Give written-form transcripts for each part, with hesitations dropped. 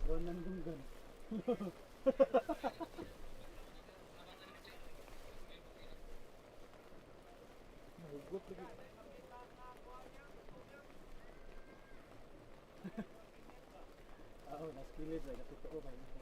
Doon nandunggan. Nahugot lagi. Oo, naskilid ay katotoo ba yun.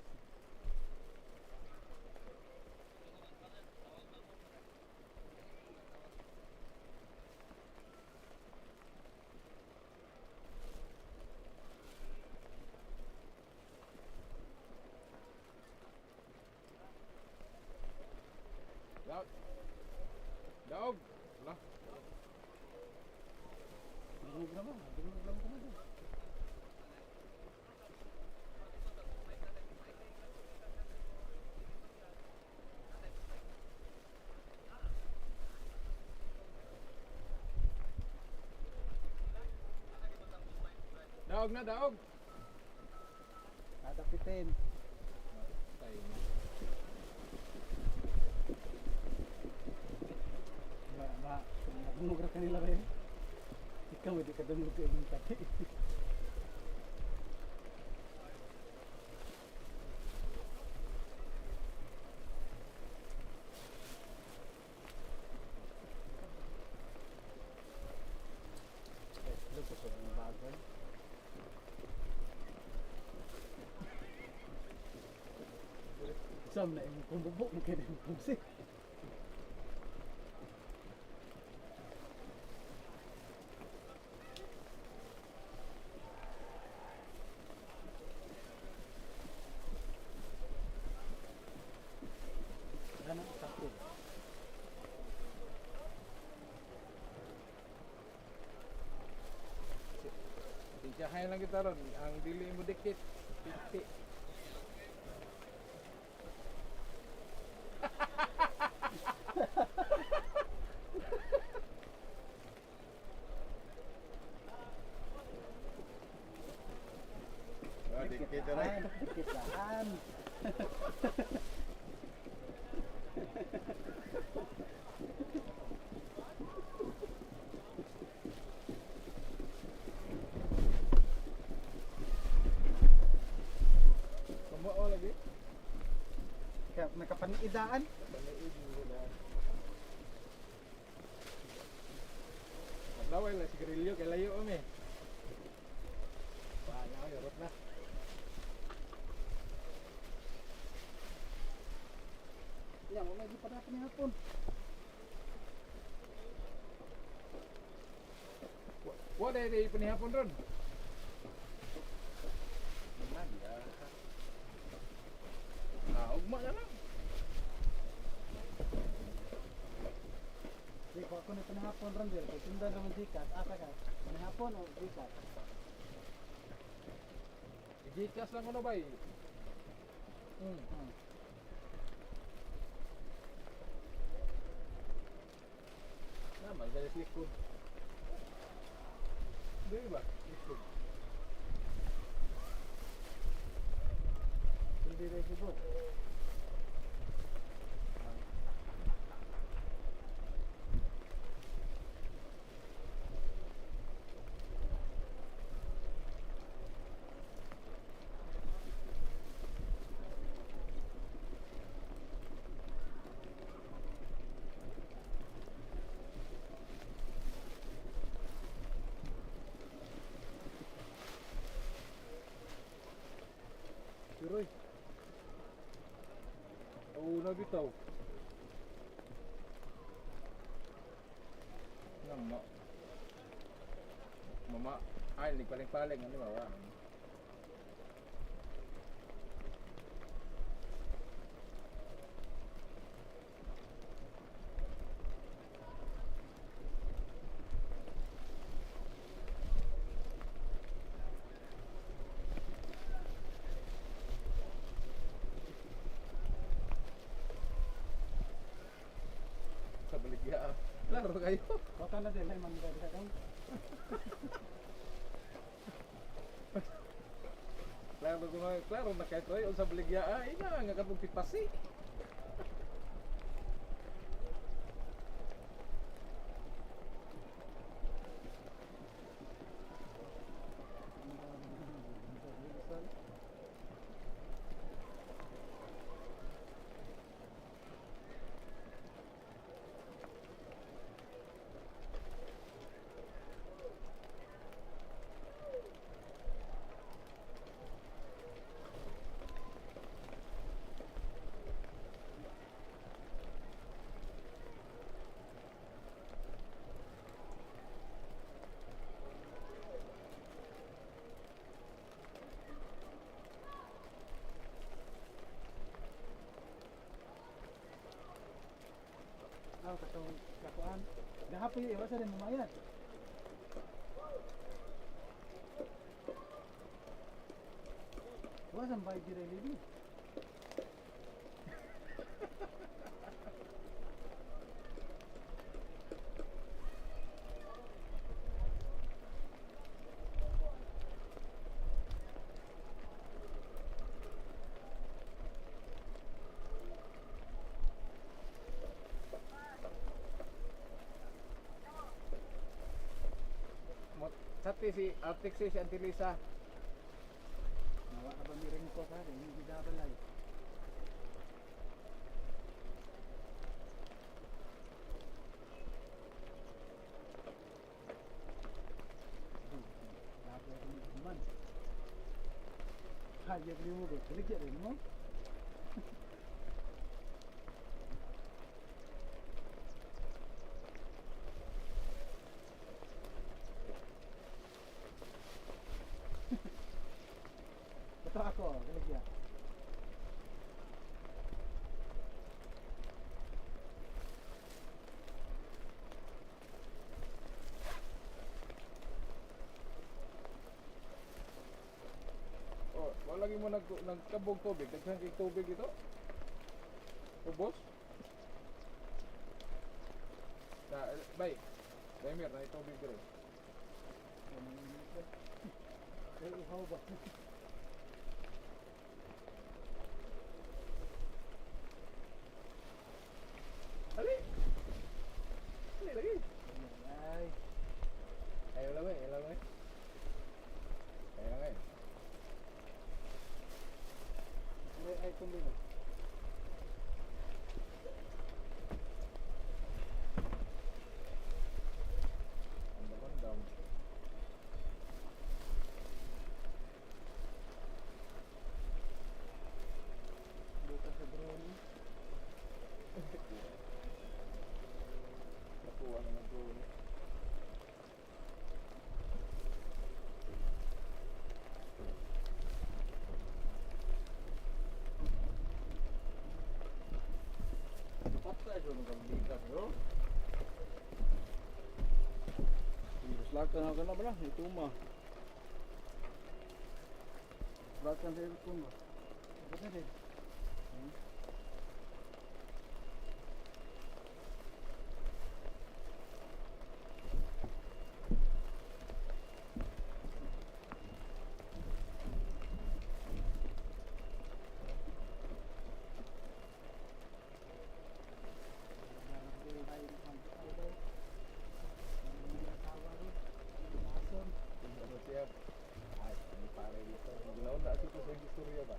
Dog. Dog. Lah. Dungog naman ko na doon. Daog na daog. Tatapitin. Tayo. Dungog ra kanila ba yun? Ikaw hindi ka dungog ka yung taki. Luto sa mga bagay. Sam na yung kumbubok mo kaya yung kumsi. Ganang sakto. Tiyahay lang kita ron. Ang dili mo dikit. Piti. Dikit na rin. Dikit lang. Kumao lagi. Kaya nakapaniidaan. Balaid mo na. Maglaway lang sigarilyo kay layo kami. Bahala ko, yorot na. Yan, wala di pa natin hapon. Wala ay panihapon ron. Ugma na lang. Di ko ako na panahapon ron din. Kung sundan naman dikas, asa ka? Panahapon o dikas? Gikas lang ano ba eh. Naman, galis likod. Di ba? Likod. Hindi rin siguro. Suroy. Oh, nabitaw. Nama. Mama, ay, paling-paling ano ba? Sa baligya. Klaro kayo. Kota na din, ay mangga sa dong. Klaro na kayo toy sa baligya. Ay na nga katong pipasi. tapi iwas rin lumayan. Iwasan ba yung lady? Sati si Artik si Auntie Lisa. Nawa ka ba miring ko ka rin? Hindi double light. Labi ako ni Iman. Kaya beli mo ba? Taligyan rin mo? Ito ako, taligyan. Oh, wala lagi mo nagkabog tubig. Daghan kay tubig ito. Ubos. Bay. Timer na tubig dire. Ay, uhaw ba? Ali. Ali lagi. Ay, Ayo lang eh, Ayo lang eh. ay tumbi na. Andam-andam. Bukas sa drone. Nakuha na ng drone. Patay siya ng kambikas, bro. Slakan ako na ba na? Ito ma. Slakan sa ito ma. Ito din. Ano siya? Ay, ano pare dito. Ginaon na ito sa istorya ba?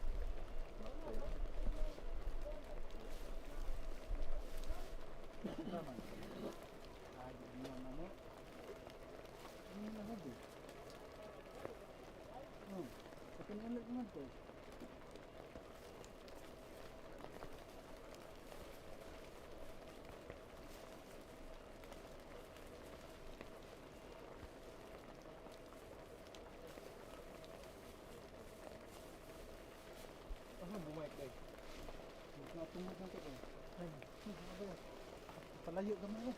Naman. Ay, di naman mo. Ano na ba? Sakin ulit naman to. Ano bumalik kay? Natungod na ito eh. Ay, ano ba yan? Palayo ka mo yan.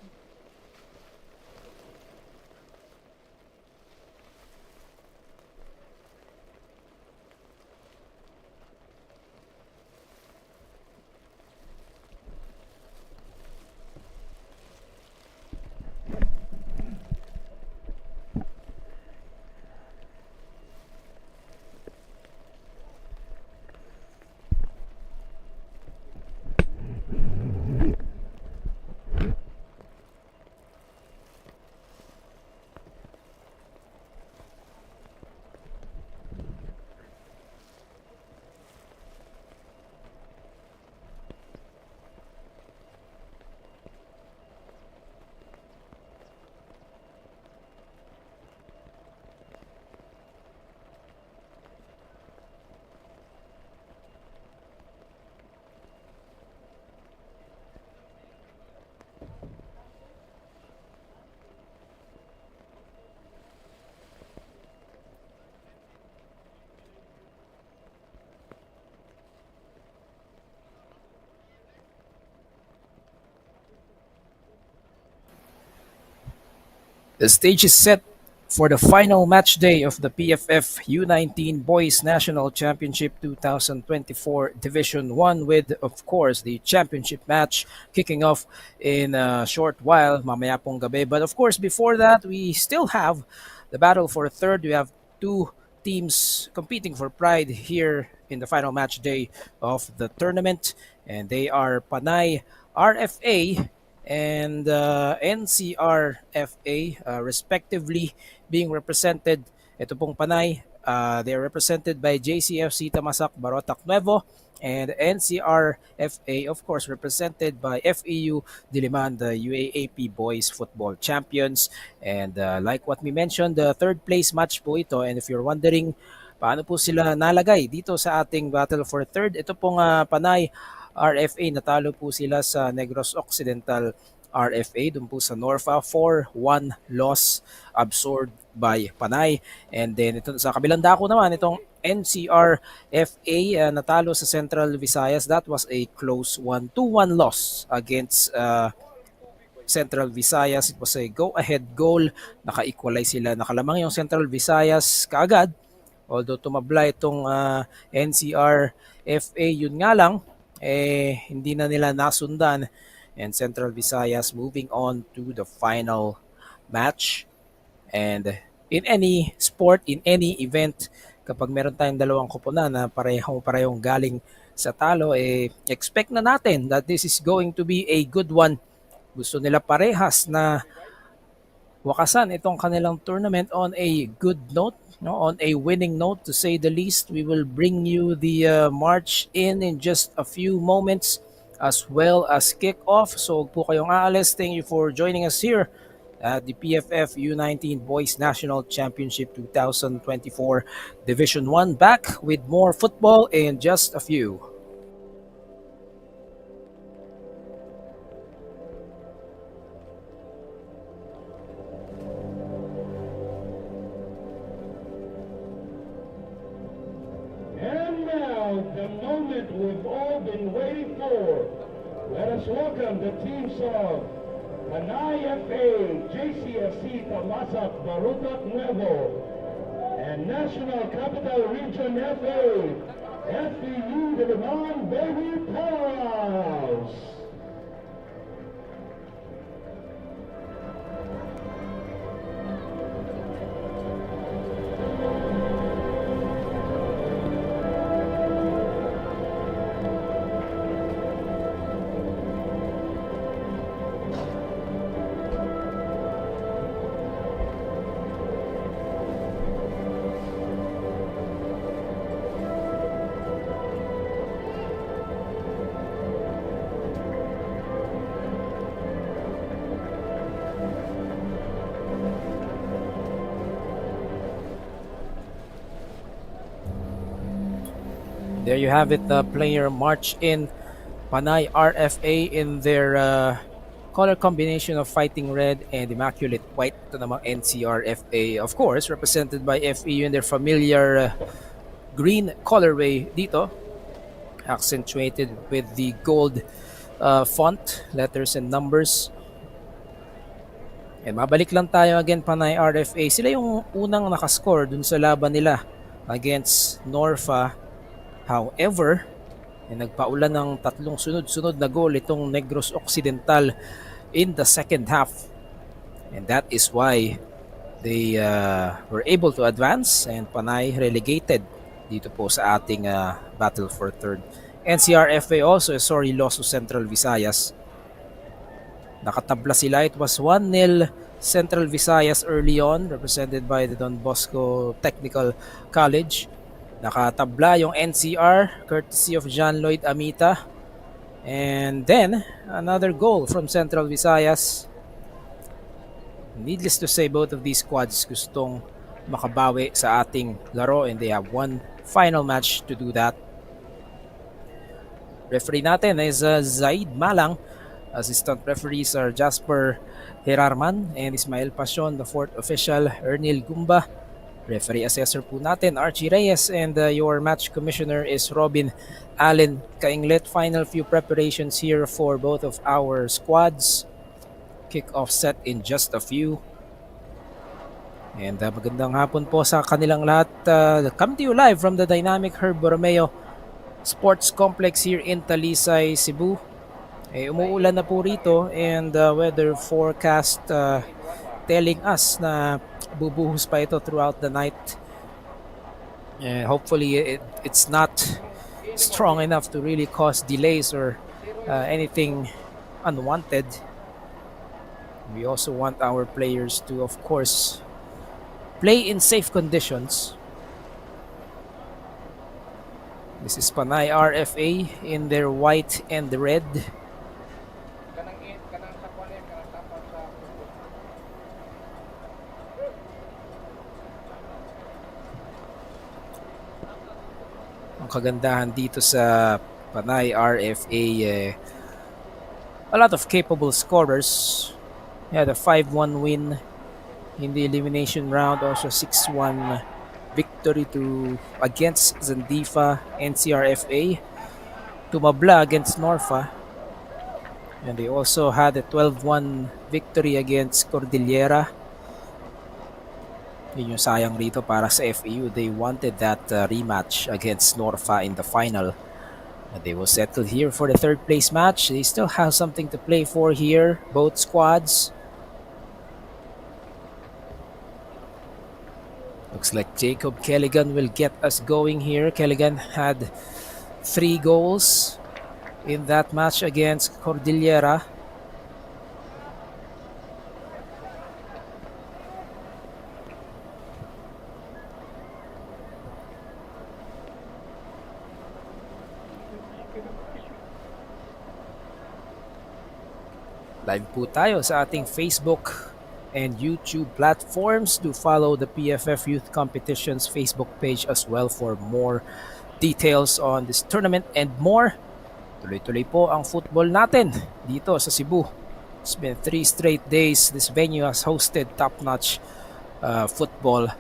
The stage is set for the final match day of the PFF U19 Boys National Championship 2024 Division 1 with, of course, the championship match kicking off in a short while, mamaya pong gabi. But of course, before that, we still have the battle for third. We have two teams competing for pride here in the final match day of the tournament, and they are Panay RFA and NCR FA, respectively, being represented. Ito pong Panay, they are represented by JCFC Tamasak Barotac Nuevo, and NCR FA, of course, represented by FEU Diliman, the UAAP Boys Football Champions. And like what we mentioned, the third place match po ito. And if you're wondering, paano po sila nalagay dito sa ating battle for third, ito pong Panay RFA, natalo po sila sa Negros Occidental RFA dun po sa Norfa, 4-1 loss absorbed by Panay. And then ito sa kabilang dako naman, itong NCR FA, natalo sa Central Visayas. That was a close 1, 2-1 loss against Central Visayas. It was a go-ahead goal. Naka-equalize sila. Nakalamang yung Central Visayas kaagad. Although tumabla itong NCR FA, yun nga lang, hindi na nila nasundan, and Central Visayas moving on to the final match. And in any sport, in any event, kapag meron tayong dalawang koponan na parehong galing sa talo, expect na natin that this is going to be a good one. Gusto nila parehas na wakasan itong kanilang tournament on a good note, no, on a winning note, to say the least. We will bring you the march in just a few moments, as well as kickoff. So po kayong aalis. Thank you for joining us here at the PFF U19 Boys National Championship 2024 Division 1. Back with more football in just a few. The moment we've all been waiting for. Let us welcome the teams of Panay FA, JCFC Tamasak Barutak Nuevo, and National Capital Region FA, FEU Diliman Baby Powerhouse. There you have it, the player march in. Panay RFA in their color combination of fighting red and immaculate white. Ito namang NCR FA, of course, represented by FEU in their familiar green colorway dito, accentuated with the gold font, letters and numbers. And mabalik lang tayo again, Panay RFA. Sila yung unang nakascore dun sa laban nila against Norfa. However, nagpaulan ng tatlong sunod-sunod na goal itong Negros Occidental in the second half. And that is why they were able to advance, and Panay relegated dito po sa ating battle for third. NCRFA also a sorry loss to Central Visayas. Nakatabla sila. It was 1-0 Central Visayas early on, represented by the Don Bosco Technical College. Nakatabla yung NCR, courtesy of John Lloyd Amita. And then, another goal from Central Visayas. Needless to say, both of these squads gustong makabawi sa ating laro, and they have one final match to do that. Referee natin is Zaid Malang. Assistant referees are Jasper Herarman and Ismael Pasion. The fourth official, Ernil Gumba. Referee assessor po natin, Archie Reyes, and your match commissioner is Robin Allen Kainglet. Final few preparations here for both of our squads. Kick-off set in just a few. And magandang hapon po sa kanilang lahat. Come to you live from the dynamic Herb Borromeo Sports Complex here in Talisay, Cebu. Umuulan na po rito and weather forecast telling us na bubuhos pa ito throughout the night. Hopefully it's not strong enough to really cause delays or anything unwanted. We also want our players to, of course, play in safe conditions. This is Panay RFA in their white and red. Ang kagandahan dito sa Panay RFA, a lot of capable scorers. Yeah, the 5-1 win in the elimination round, also 6-1 victory against Zandifa NCR FA, tumabla against Norfa, and they also had a 12-1 victory against Cordillera. Yun yung sayang rito para sa FAU. They wanted that rematch against Norfa in the final. They will settle here for the third place match. They still have something to play for here, both squads. Looks like Jacob Kelligan will get us going here. Kelligan had 3 goals in that match against Cordillera. Live po tayo sa ating Facebook and YouTube platforms. Do follow the PFF Youth Competitions Facebook page as well for more details on this tournament and more. Tuloy-tuloy po ang football natin dito sa Cebu. It's been 3 straight days. This venue has hosted top-notch football.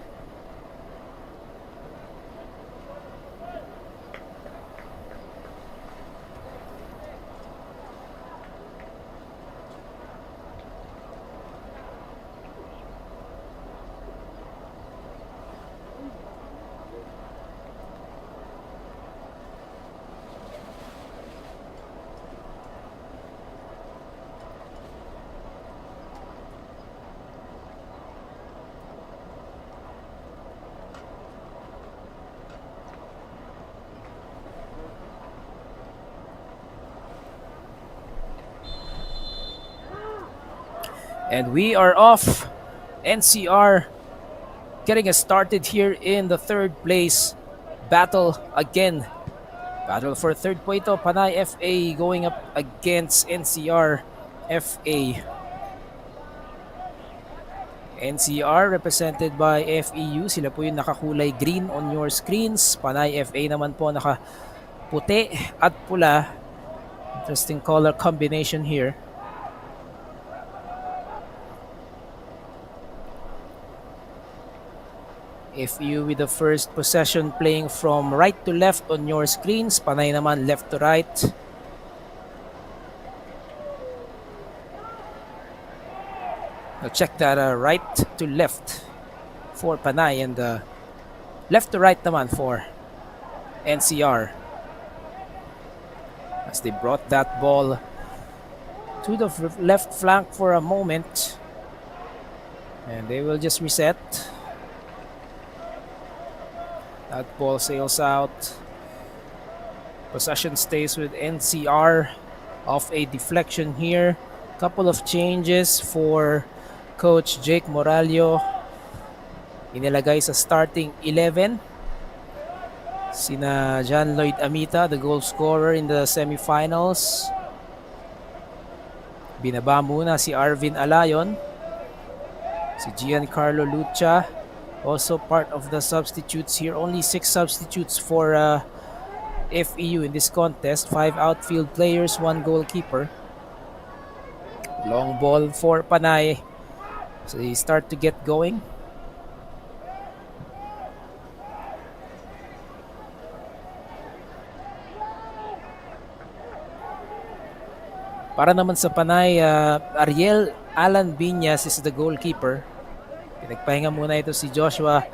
And we are off. NCR getting us started here in the third place battle again. Battle for third po ito. Panay FA going up against NCR FA. NCR represented by FEU. Sila po yung nakakulay green on your screens. Panay FA naman po nakaputi at pula. Interesting color combination here. FEU with the first possession playing from right to left on your screens. Panay naman left to right. Now check that right to left for Panay and left to right naman for NCR. As they brought that ball to the left flank for a moment. And they will just reset. That ball sails out. Possession stays with NCR off a deflection here. Couple of changes for Coach Jake Moralio. Inilagay sa starting 11 sina John Lloyd Amita, the goal scorer in the semifinals. Binaba muna si Arvin Alayon. Si Giancarlo Lucha, also part of the substitutes here. Only 6 substitutes for FEU in this contest. 5 outfield players, 1 goalkeeper. Long ball for Panay. So they start to get going. Para naman sa Panay, Ariel Alan Biñas is the goalkeeper. Nagpahinga muna ito si Joshua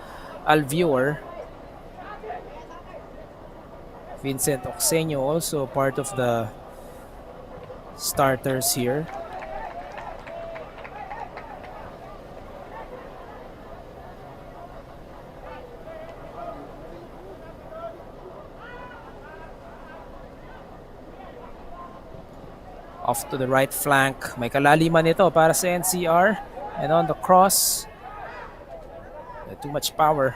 Alvior. Vincent Oxenio also part of the starters here. Off to the right flank. May kalaliman ito para sa NCR. And on the cross, too much power.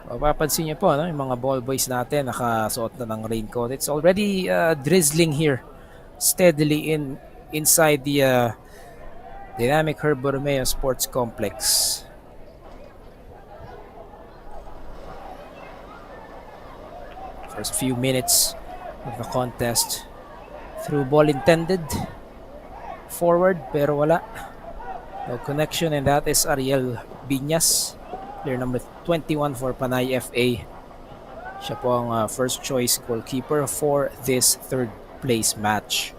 Mapapansin niyo po, no? Yung mga ball boys natin nakasuot na ng raincoat. It's already drizzling here steadily inside the Dynamic Herb Borromeo Sports Complex. First few minutes of the contest. Through ball intended. Forward pero wala. No connection, and that is Ariel Biñas. Player number 21 for Panay FA. Siya po ang first choice goalkeeper for this third place match.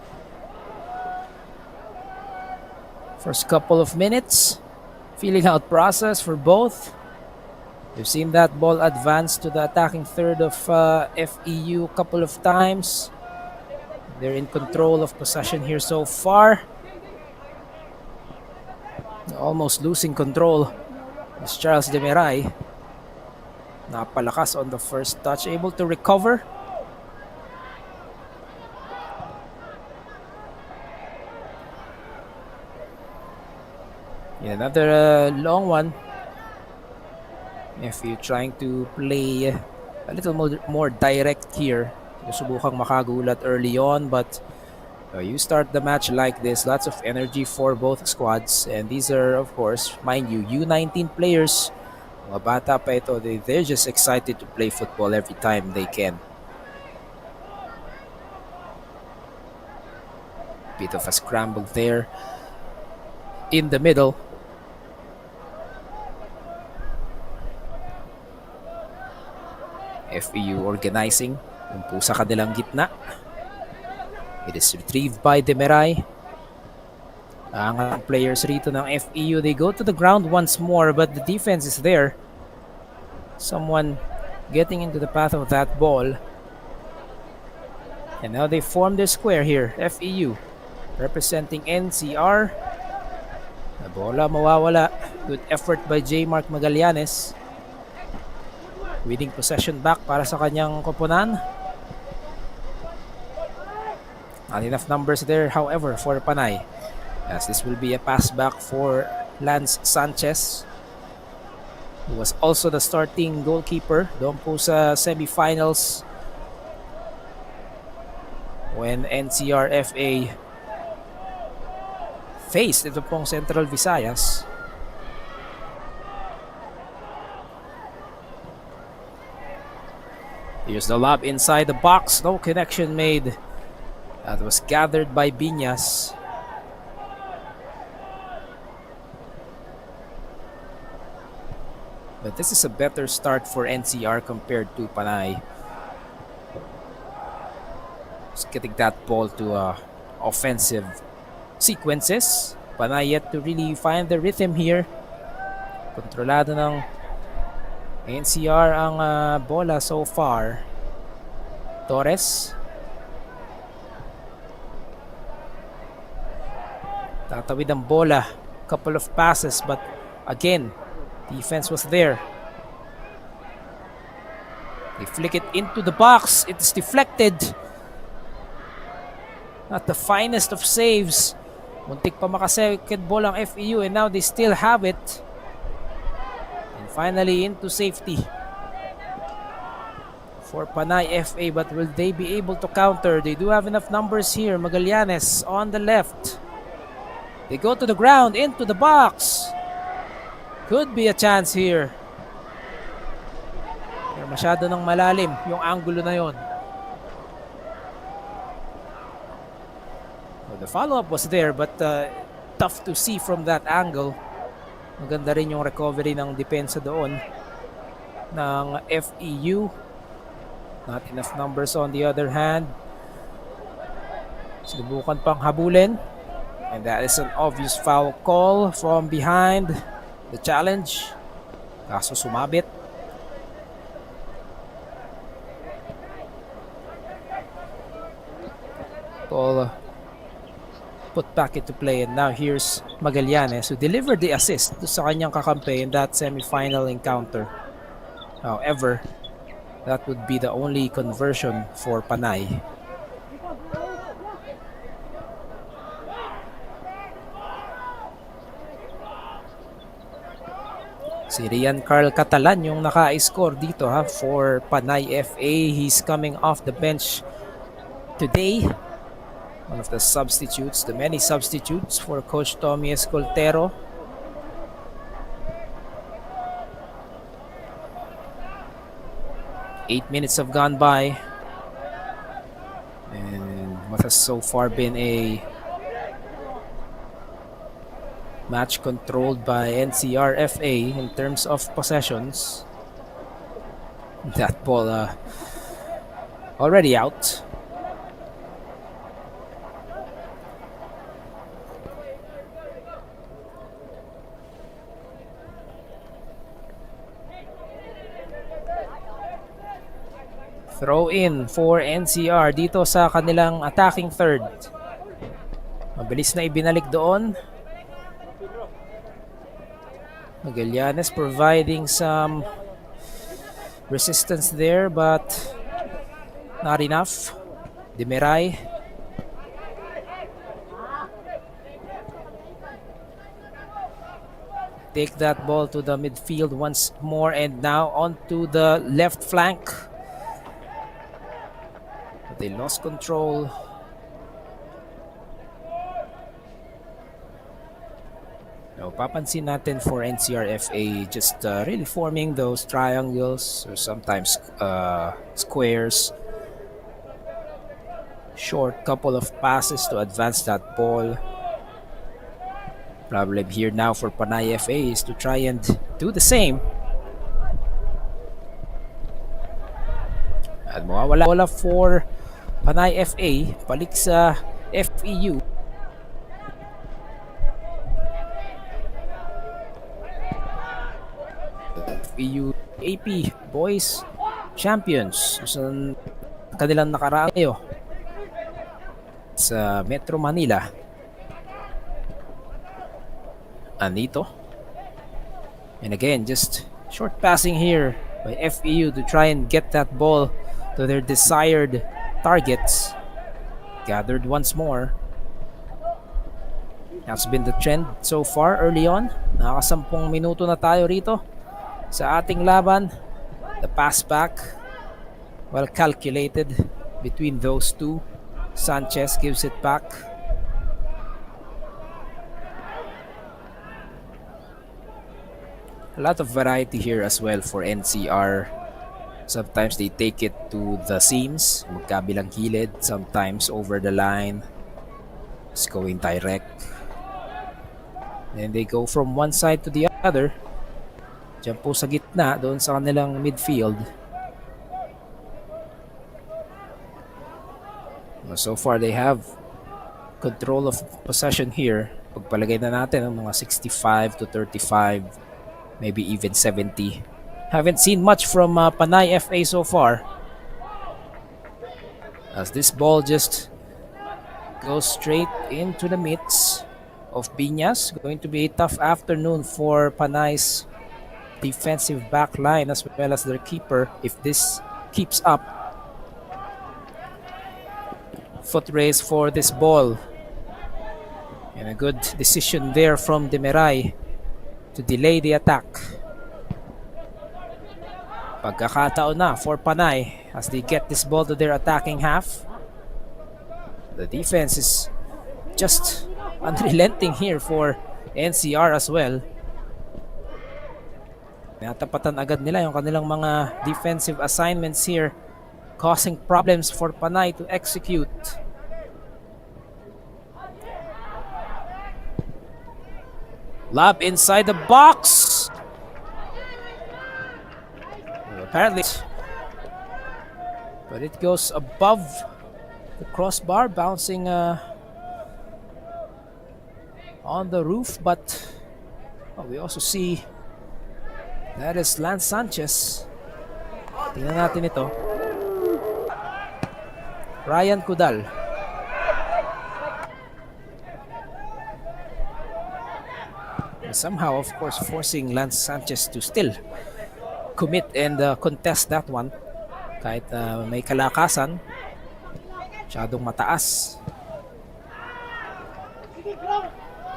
First couple of minutes. Feeling out process for both. We've seen that ball advance to the attacking third of FEU a couple of times. They're in control of possession here so far. Almost losing control is Charles Demiray. Napalakas on the first touch, able to recover. Yeah, another long one. If you're trying to play a little more direct here, subukang makagulat early on, but you start the match like this, lots of energy for both squads, and these are, of course, mind you, U19 players. Mga bata pa ito, they're just excited to play football every time they can. Bit of a scramble there in the middle. FEU organizing po sa kanilang gitna. It is retrieved by Demiray. Ang players rito ng FEU, they go to the ground once more, but the defense is there. Someone getting into the path of that ball. And now they form their square here. FEU representing NCR. The bola mawawala. Good effort by J. Mark Magallanes. Winning possession back para sa kanyang koponan. Not enough numbers there, however, for Panay. As this will be a pass back for Lance Sanchez, who was also the starting goalkeeper doon po sa semifinals when NCR FA faced ito pong Central Visayas. Here's the lob inside the box. No connection made. That was gathered by Biñas. But this is a better start for NCR compared to Panay. Just getting that ball to offensive sequences. Panay yet to really find the rhythm here. Kontrolado ng NCR ang bola so far. Torres. Tatawid ang bola. Couple of passes, but again, defense was there. They flick it into the box. It's deflected. Not the finest of saves. Muntik pa makasecond ball ang FEU, and now they still have it. Finally into safety for Panay FA, but will they be able to counter? They do have enough numbers here. Magallanes on the left. They go to the ground, into the box. Could be a chance here. Pero masyado ng malalim yung angulo na yon. Well, the follow-up was there, but tough to see from that angle. Maganda rin yung recovery ng depensa doon ng FEU. Not enough numbers on the other hand. Sinubukan pang habulin. And that is an obvious foul call from behind the challenge. Kaso sumabit. Ball put back into play, and now here's Magallanes who delivered the assist to sa kanyang kakampi in that semi-final encounter. However, that would be the only conversion for Panay. Si Rian Carl Catalan yung naka-score dito for Panay FA. He's coming off the bench today. One of the substitutes, the many substitutes for Coach Tommy Escoltero. Eight minutes have gone by. And what has so far been a match controlled by NCR FA in terms of possessions. That ball already out. Throw in for NCR dito sa kanilang attacking third. Mabilis na ibinalik doon. Magallanes providing some resistance there, but not enough. Demiray. Take that ball to the midfield once more, and now onto the left flank. But they lost control. Now, papansin natin for NCR FA just really forming those triangles or sometimes squares. Short couple of passes to advance that ball. Problem here now for Panay FA is to try and do the same. At mawawala for Panay FA, balik sa FEU. FEU AP Boys Champions sa kanilang nakaraan ngayon sa Metro Manila. Anito. And again, just short passing here by FEU to try and get that ball to their desired targets. Gathered once more. That's been the trend so far early on. Nakakasampung minuto na tayo rito sa ating laban. The pass back, well calculated between those two. Sanchez gives it back. A lot of variety here as well for NCR. Sometimes they take it to the seams, magkabilang kilid, sometimes over the line, just going direct. Then they go from one side to the other. Diyan po sa gitna, doon sa kanilang midfield. So far they have control of possession here. Pagpalagay na natin ang mga 65 to 35, maybe even 70. Haven't seen much from Panay FA so far. As this ball just goes straight into the midst of Biñas. Going to be a tough afternoon for Panay's defensive back line as well as their keeper if this keeps up. Foot race for this ball. And a good decision there from Demiray to delay the attack. Pagkakataon na for Panay as they get this ball to their attacking half. The defense is just unrelenting here for NCR as well. Natapatan agad nila yung kanilang mga defensive assignments here, causing problems for Panay to execute. Lob inside the box. Apparently, but it goes above the crossbar, bouncing on the roof, but we also see that is Lance Sanchez. Tingnan natin ito. Ryan Kudal. And somehow, of course, forcing Lance Sanchez to still commit and contest that one. Kahit may kalakasan, masyadong mataas.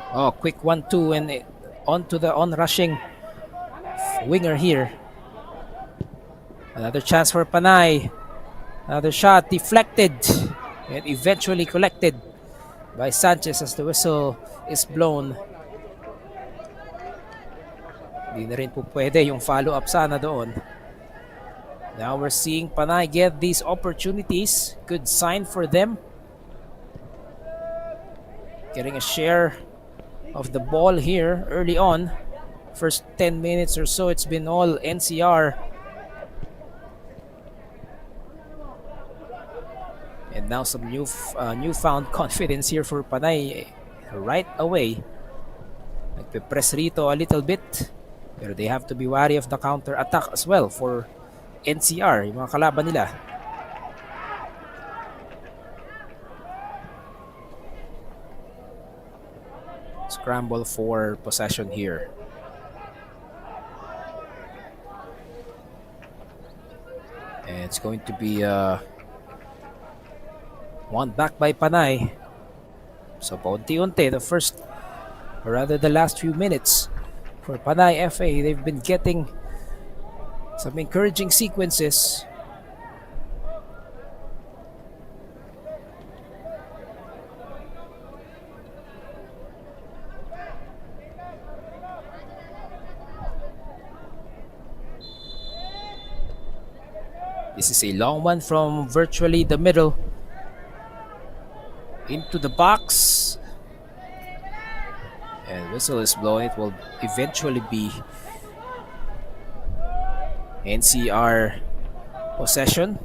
Oh, quick 1-2 and onto the on-rushing winger here. Another chance for Panay. Another shot deflected and eventually collected by Sanchez as the whistle is blown. Hindi na rin po pwede yung follow-up sana doon. Now we're seeing Panay get these opportunities. Good sign for them. Getting a share of the ball here early on. First 10 minutes or so, it's been all NCR. And now some newfound confidence here for Panay right away. Nagpe-press rito a little bit. Pero they have to be wary of the counter-attack as well for NCR, yung mga kalaban nila. Scramble for possession here. And it's going to be one back by Panay. So paunti-unti, the last few minutes for Panay FA, they've been getting some encouraging sequences. This is a long one from virtually the middle into the box. And whistle is blown. It will eventually be NCR possession.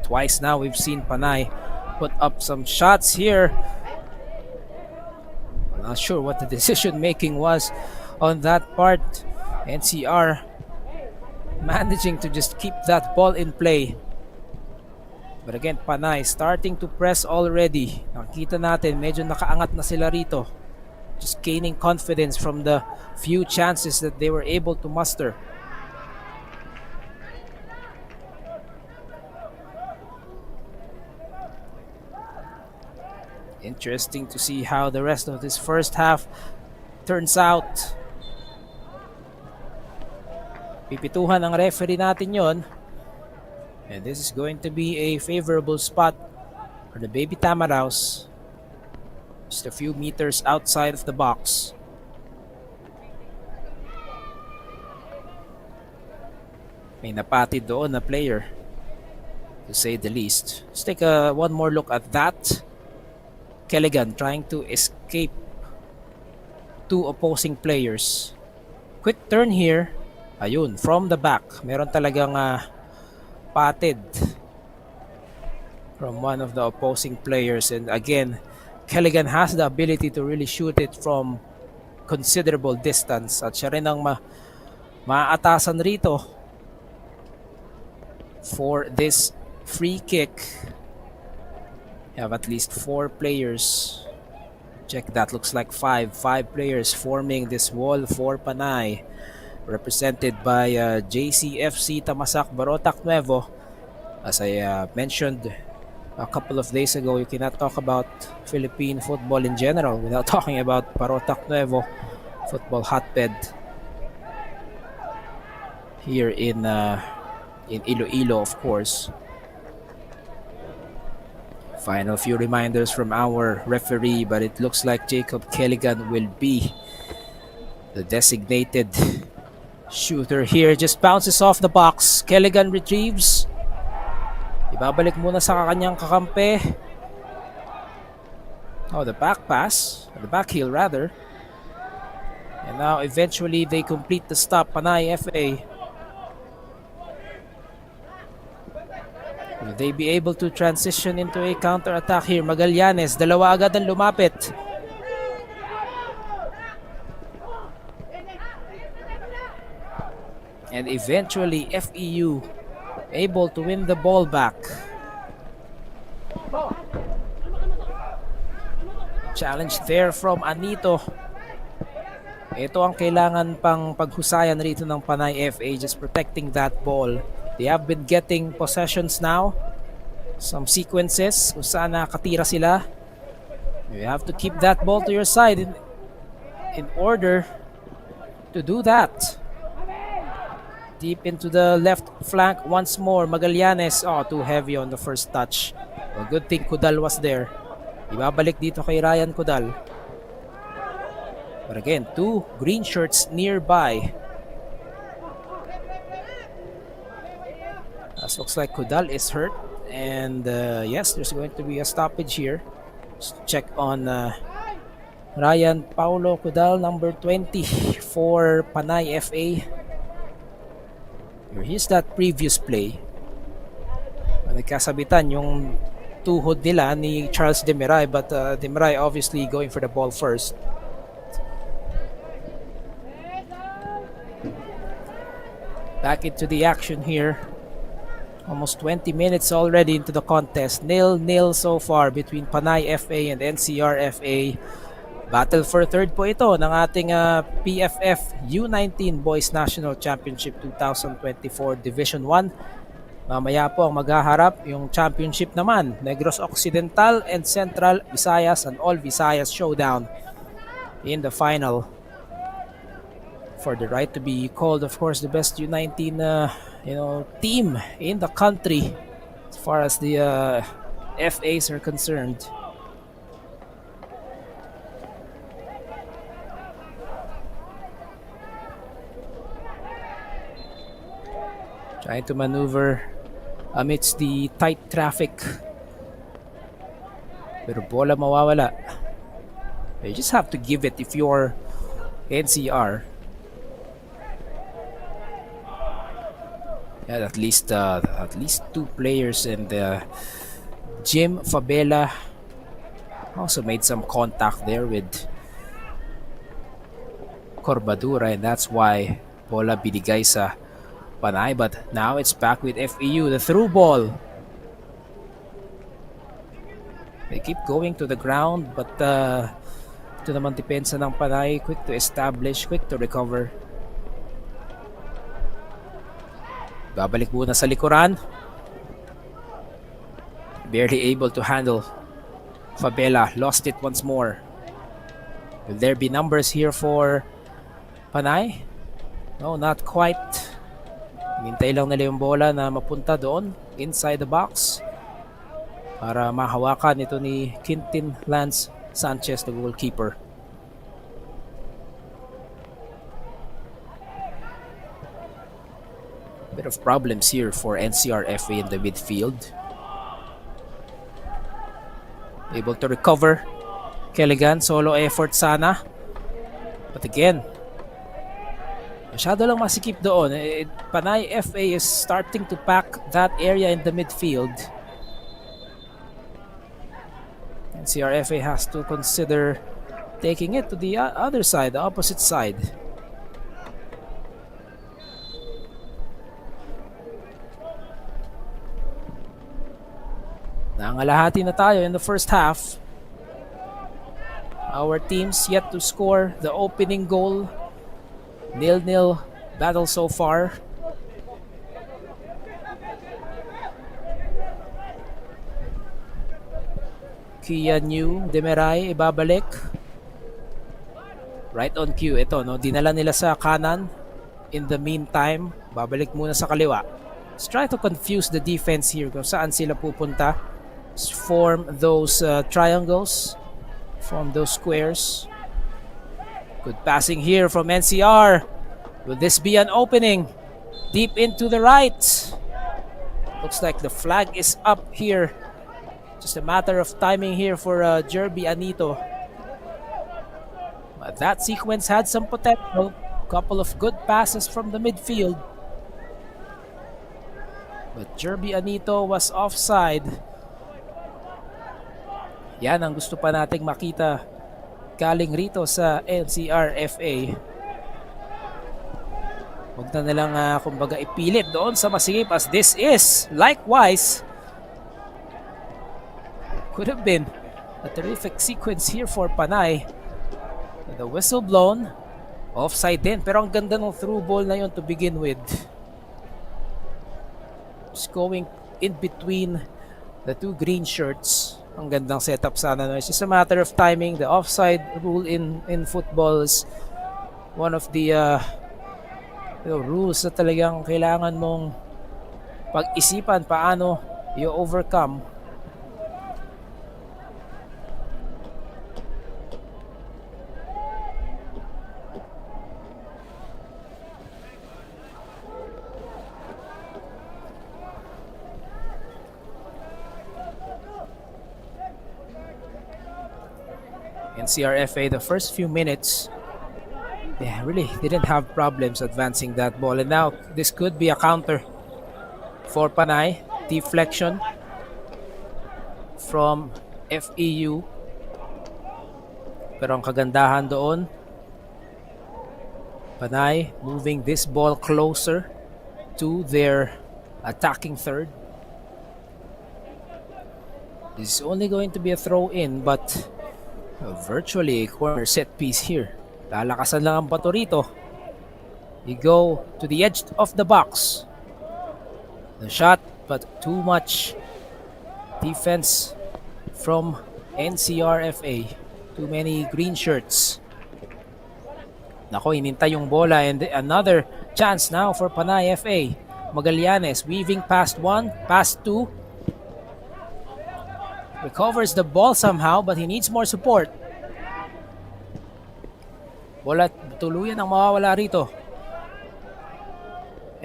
Twice now we've seen Panay put up some shots here. I'm not sure what the decision making was on that part. NCR managing to just keep that ball in play. But again, Panay starting to press already. Nakita natin, medyo nakaangat na sila rito. Just gaining confidence from the few chances that they were able to muster. Interesting to see how the rest of this first half turns out. Pipituhan ang referee natin yon. And this is going to be a favorable spot for the Baby Tamaraws. Just a few meters outside of the box. May napatid doon na player, to say the least. Let's take one more look at that. Kelligan trying to escape two opposing players. Quick turn here. Ayun, from the back. Meron talagang patid from one of the opposing players, and again Kelligan has the ability to really shoot it from considerable distance at siya rin ang maaatasan rito for this free kick. You have at least 4 players. Check that, looks like 5 players forming this wall for Panay, represented by JCFC Tamasak Barotac Nuevo. As I mentioned a couple of days ago, you cannot talk about Philippine football in general without talking about Barotac Nuevo, football hotbed here in Iloilo, of course. Final few reminders from our referee, but it looks like Jacob Kelligan will be the designated shooter here. Just bounces off the box. Kelligan retrieves. Ibabalik muna sa kanyang kakampi. Oh, the back pass. The back heel rather. And now eventually they complete the stop. Panay FA Will they be able to transition into a counter-attack here? Magallanes, dalawa agad ang lumapit. And eventually, FEU able to win the ball back. Challenge there from Anito. Ito ang kailangan pang paghusayan rito ng Panay FA, just protecting that ball. They have been getting possessions now. Some sequences kung saan nakatira sila. You have to keep that ball to your side in order to do that. Deep into the left flank once more. Magallanes. Oh, too heavy on the first touch. Well, good thing Kudal was there. Ibabalik dito kay Ryan Kudal. But again, two green shirts nearby. As looks like Kudal is hurt. And yes, there's going to be a stoppage here. Just check on Ryan Paulo Kudal, number 20 for Panay FA. Here's that previous play. Nagkasabitan yung tuhod nila ni Charles Demiray, but Demiray obviously going for the ball first. Back into the action here. Almost 20 minutes already into the contest. 0-0 so far between Panay FA and NCR FA. Battle for third po ito ng ating PFF U19 Boys National Championship 2024 Division 1. Mamaya po ang maghaharap yung championship naman, Negros Occidental and Central Visayas, and All Visayas showdown in the final for the right to be called, of course, the best U19 team in the country as far as the FAs are concerned. Trying to maneuver amidst the tight traffic. Pero bola mawawala. You just have to give it if you're NCR. Yeah, at least two players, and Jim Fabela also made some contact there with Corbadura, and that's why bola binigay sa Panay. But now it's back with FEU. The through ball. They keep going to the ground, but ito naman depensa ng Panay. Quick to establish, quick to recover. Babalik muna sa likuran. Barely able to handle Fabela. Lost it once more. Will there be numbers here for Panay? No, not quite. Hintay lang nila yung bola na mapunta doon inside the box para mahawakan ito ni Quintin Lance Sanchez, the goalkeeper. Bit of problems here for NCR FA in the midfield. Able to recover. Kelligan, solo effort sana. But again, masyado lang masikip doon. Panay FA is starting to pack that area in the midfield. NCR FA has to consider taking it to the other side, the opposite side. Nangalahati na tayo in the first half. Our teams yet to score the opening goal. 0-0 battle so far. Kia New, Demiray, ibabalik. Right on cue. Ito, no? Dinala nila sa kanan. In the meantime, babalik muna sa kaliwa. Let's try to confuse the defense here kung saan sila pupunta. Form those triangles. Form those squares. Good passing here from NCR. Will this be an opening? Deep into the right. Looks like the flag is up here. Just a matter of timing here for Jerby Anito. But that sequence had some potential. Couple of good passes from the midfield. But Jerby Anito was offside. Yan ang gusto pa nating makita galing rito sa NCR FA. Huwag na nilang kumbaga ipilit doon sa masigip, as this is likewise could have been a terrific sequence here for Panay. The whistle blown, offside din, pero ang ganda ng through ball na yun to begin with. Just going in between the two green shirts. Ang gandang setup sana. No? It's just a matter of timing. The offside rule in football is one of the rules na talagang kailangan mong pag-isipan paano you overcome. NCRFA, the first few minutes, they really didn't have problems advancing that ball. And now, this could be a counter for Panay. Deflection from FEU. Pero ang kagandahan doon, Panay moving this ball closer to their attacking third. This is only going to be a throw-in, but virtually a corner set piece here. Lalakasan lang ang bato rito. You go to the edge of the box. The shot, but too much defense from NCRFA. Too many green shirts. Nako, inintay yung bola, and another chance now for Panay FA. Magallanes weaving past one, past two. Recovers the ball somehow, but he needs more support. Bola tuluyan ang mawawala rito.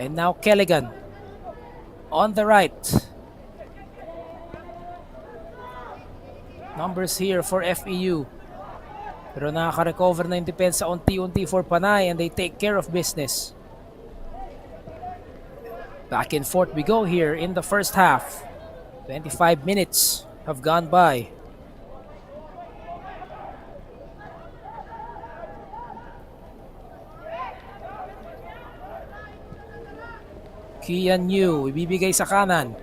And now Kelligan on the right. Numbers here for FEU. Pero nakaka-recover na yung depensa unti-unti for Panay, and they take care of business. Back and forth we go here in the first half. 25 minutes have gone by. Kian Yu, ibibigay sa kanan.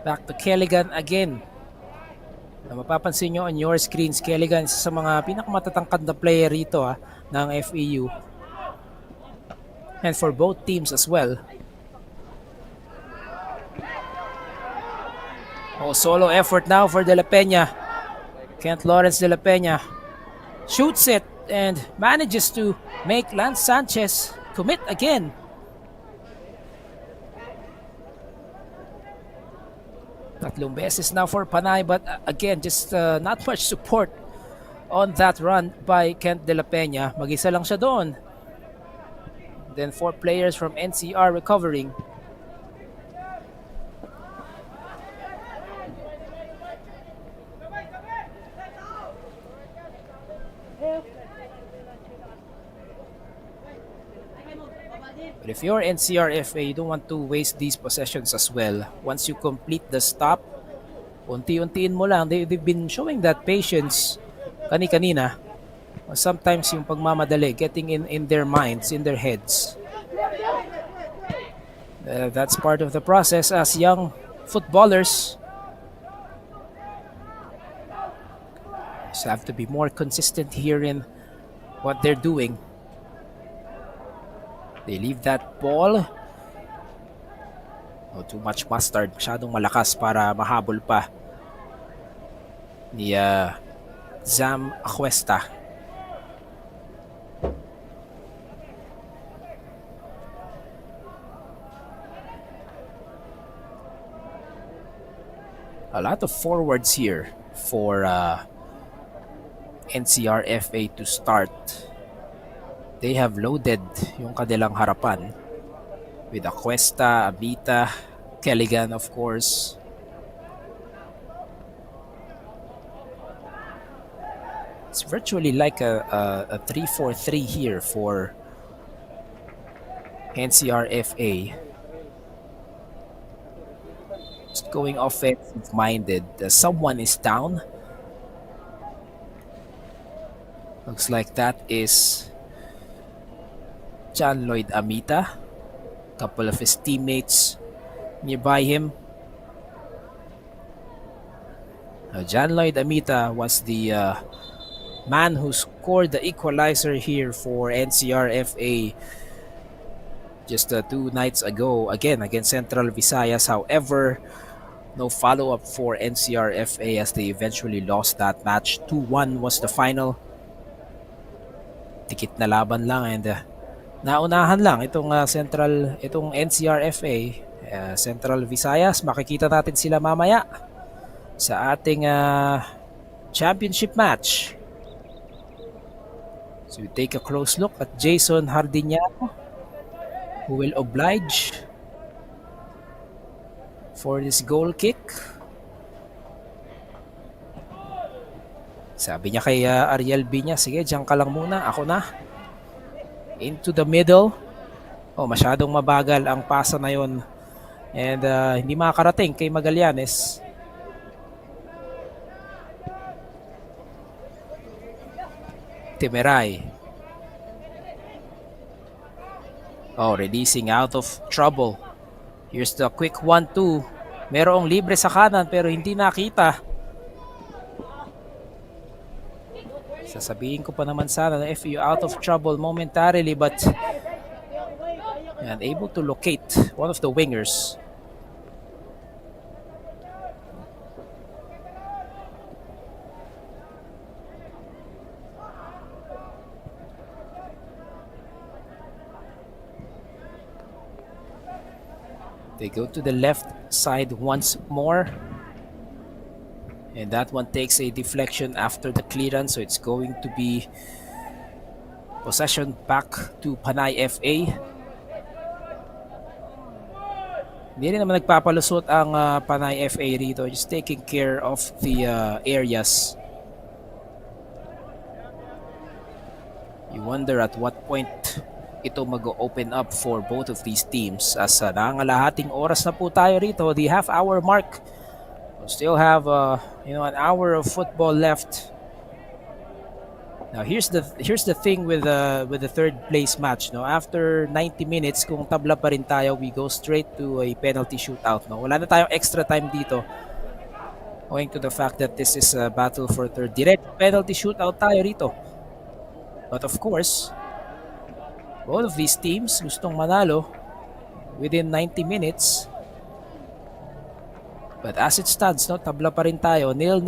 Back to Kelligan again. Na mapapansin nyo on your screens, Kelligan isa sa mga pinakamatatangkad na player rito ng FEU. And for both teams as well. Solo effort now for De La Peña. Kent Lawrence De La Peña shoots it and manages to make Lance Sanchez commit again. Tatlong beses now for Panay, but again, just not much support on that run by Kent De La Peña. Mag-isa lang siya doon. Then 4 players from NCR recovering. But if you're NCRFA, you don't want to waste these possessions as well. Once you complete the stop, unti-untiin mo lang. They've been showing that patience kani-kanina. Sometimes yung pagmamadali, getting in their minds, in their heads. That's part of the process as young footballers. Just have to be more consistent here in what they're doing. They leave that ball. Too much mustard. Masyadong malakas para mahabol pa ni Zam Acuesta. A lot of forwards here for NCRFA to start. They have loaded yung kanilang harapan with Acuesta, Abita, Kelligan of course. It's virtually like a 3-4-3 here for NCRFA. going offensive-minded. Someone is down. Looks like that is John Lloyd Amita. Couple of his teammates nearby him. John Lloyd Amita was the man who scored the equalizer here for NCR FA just 2 nights ago, again against Central Visayas. However, no follow-up for NCR FA as they eventually lost that match. 2-1 was the final. Tikit na laban lang, and naunahan lang itong NCR FA. Central Visayas, makikita natin sila mamaya sa ating championship match. So we take a close look at Jason Hardiniano, who will oblige for this goal kick. Sabi niya kay Ariel Binya, sige, diyan ka lang muna, ako na. Into the middle. Oh, masyadong mabagal ang pasa na yon. And hindi makakarating kay Magallanes. Temeray. Oh, releasing out of trouble. Here's the quick 1-2. Merong libre sa kanan pero hindi nakita. Sasabihin ko pa naman sana na FU out of trouble momentarily, but able to locate one of the wingers. They go to the left side once more. And that one takes a deflection after the clearance. So it's going to be possession back to Panay FA. Hindi rin naman nagpapalusot ang Panay FA rito. Just taking care of the areas. You wonder at what point ito mag-open up for both of these teams, as nangalahating oras na po tayo rito, the half-hour mark. We'll still have an hour of football left. Now here's the thing with the third place match. No, after 90 minutes, kung tabla pa rin tayo, we go straight to a penalty shootout. No, wala na tayong extra time dito, owing to the fact that this is a battle for third. Direct penalty shootout tayo rito. But of course, both of these teams gustong manalo within 90 minutes. But as it stands, no, tabla pa rin tayo. 0-0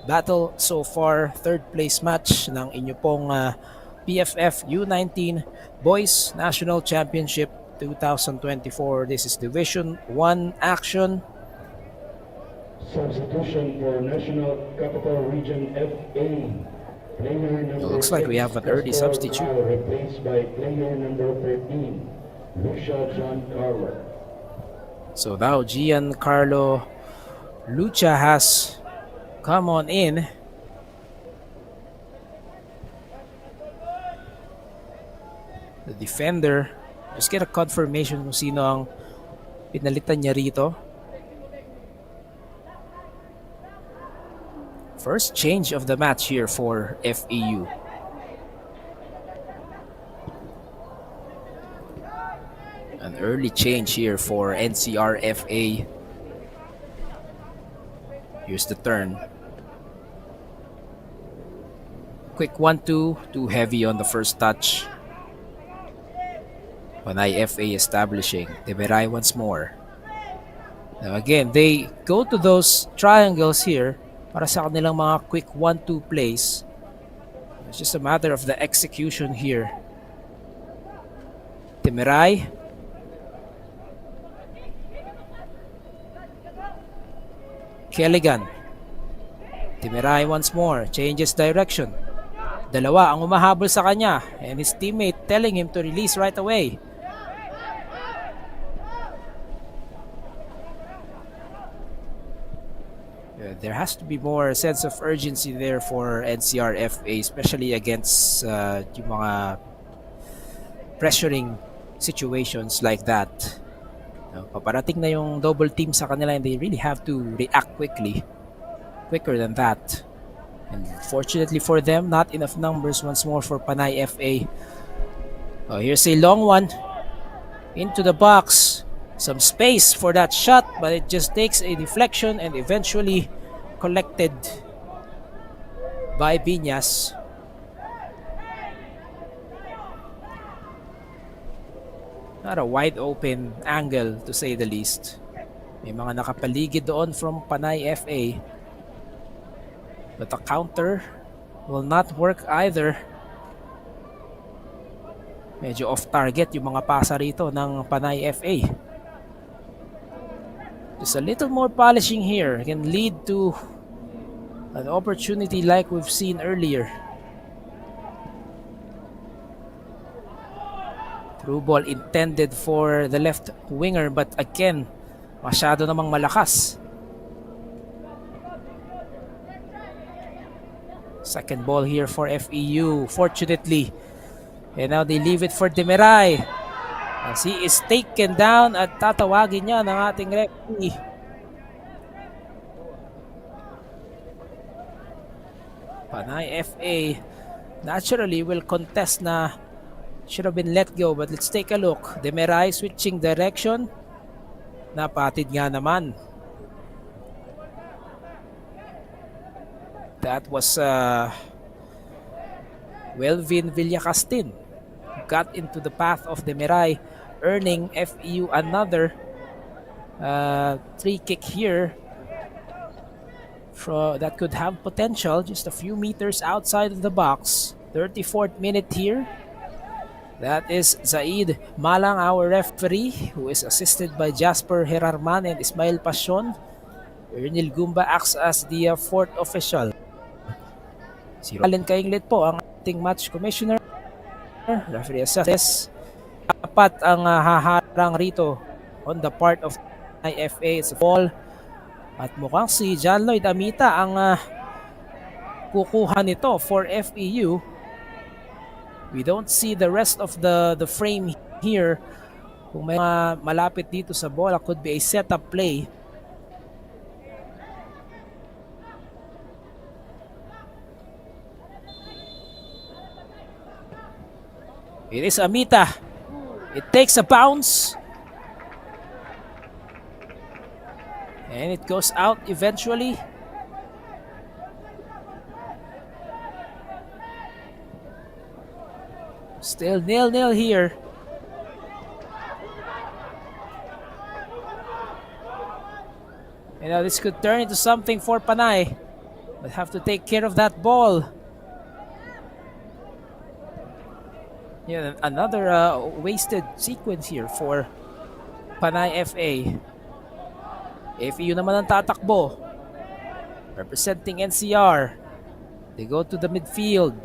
battle so far. Third place match ng inyo pong PFF U19 Boys National Championship 2024. This is Division 1 action. Substitution for National Capital Region FA. It looks like we have an early substitute. Replaced by player number 13, Lucia Giancarlo. So now Giancarlo Lucha has come on in. The defender. Just get a confirmation kung sino ang pinalitan niya rito. First change of the match here for FEU. An early change here for NCR FA. Here's the turn. Quick 1-2, too heavy on the first touch. Panay FA establishing. Temeray once more. Now again, they go to those triangles here para sa kanilang mga quick 1-2 plays. It's just a matter of the execution here. Temeray. Kelligan. Temeray once more. Changes direction. Dalawa ang umahabol sa kanya, and his teammate telling him to release right away. There has to be more sense of urgency there for NCR FA, especially against yung mga pressuring situations like that. Paparating na yung double team sa kanila and they really have to react quickly. Quicker than that. And fortunately for them, not enough numbers once more for Panay FA. Here's a long one. Into the box. Some space for that shot, but it just takes a deflection and eventually collected by Biñas. Not a wide open angle to say the least. May mga nakapaligid doon from Panay FA. But the counter will not work either. Medyo off target yung mga pasa rito ng Panay FA. Just a little more polishing here can lead to an opportunity like we've seen earlier. Through ball intended for the left winger, but again, masyado namang malakas. Second ball here for FEU, fortunately. And now they leave it for Demiray. As he is taken down at tatawagin niya ng ating referee. Panay FA naturally will contest na should have been let go, but let's take a look. Demiray switching direction. Napatid nga naman. That was Welvin Villacastin. Got into the path of Demiray, earning FEU another free kick here. That could have potential just a few meters outside of the box. 34th minute here. That is Zaid Malang, our referee, who is assisted by Jasper Herarman and Ismail Pasion. Ernil Gumba acts as the fourth official. Si Allen Kainglet po ang ating match commissioner. Referee assesses. Apat ang haharang rito on the part of IFA. It's a fall. At mukhang si John Lloyd Amita ang kukuha nito for FEU. We don't see the rest of the frame here. Kung may malapit dito sa bola, could be a setup play. It is Amita. It takes a bounce. And it goes out eventually. Still 0-0 here. And now this could turn into something for Panay. But have to take care of that ball. Yeah, another wasted sequence here for Panay FA. FEU naman ang tatakbo. Representing NCR. They go to the midfield.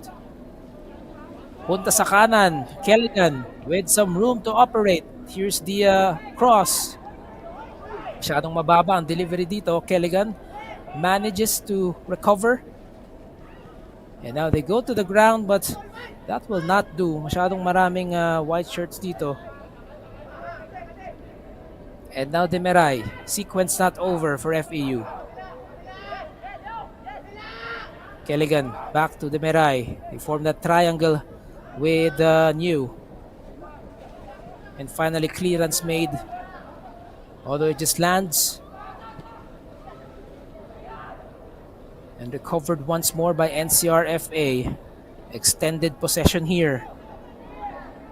Punta sa kanan, Kelligan with some room to operate. Here's the cross. Masyadong mababa ang delivery dito. Kelligan manages to recover. And now they go to the ground, but that will not do. Masyadong maraming white shirts dito. And now Demiray. Sequence not over for FEU. Kelligan back to Demiray. They form that triangle with New. And finally clearance made. Although it just lands. And recovered once more by NCR FA. Extended possession here.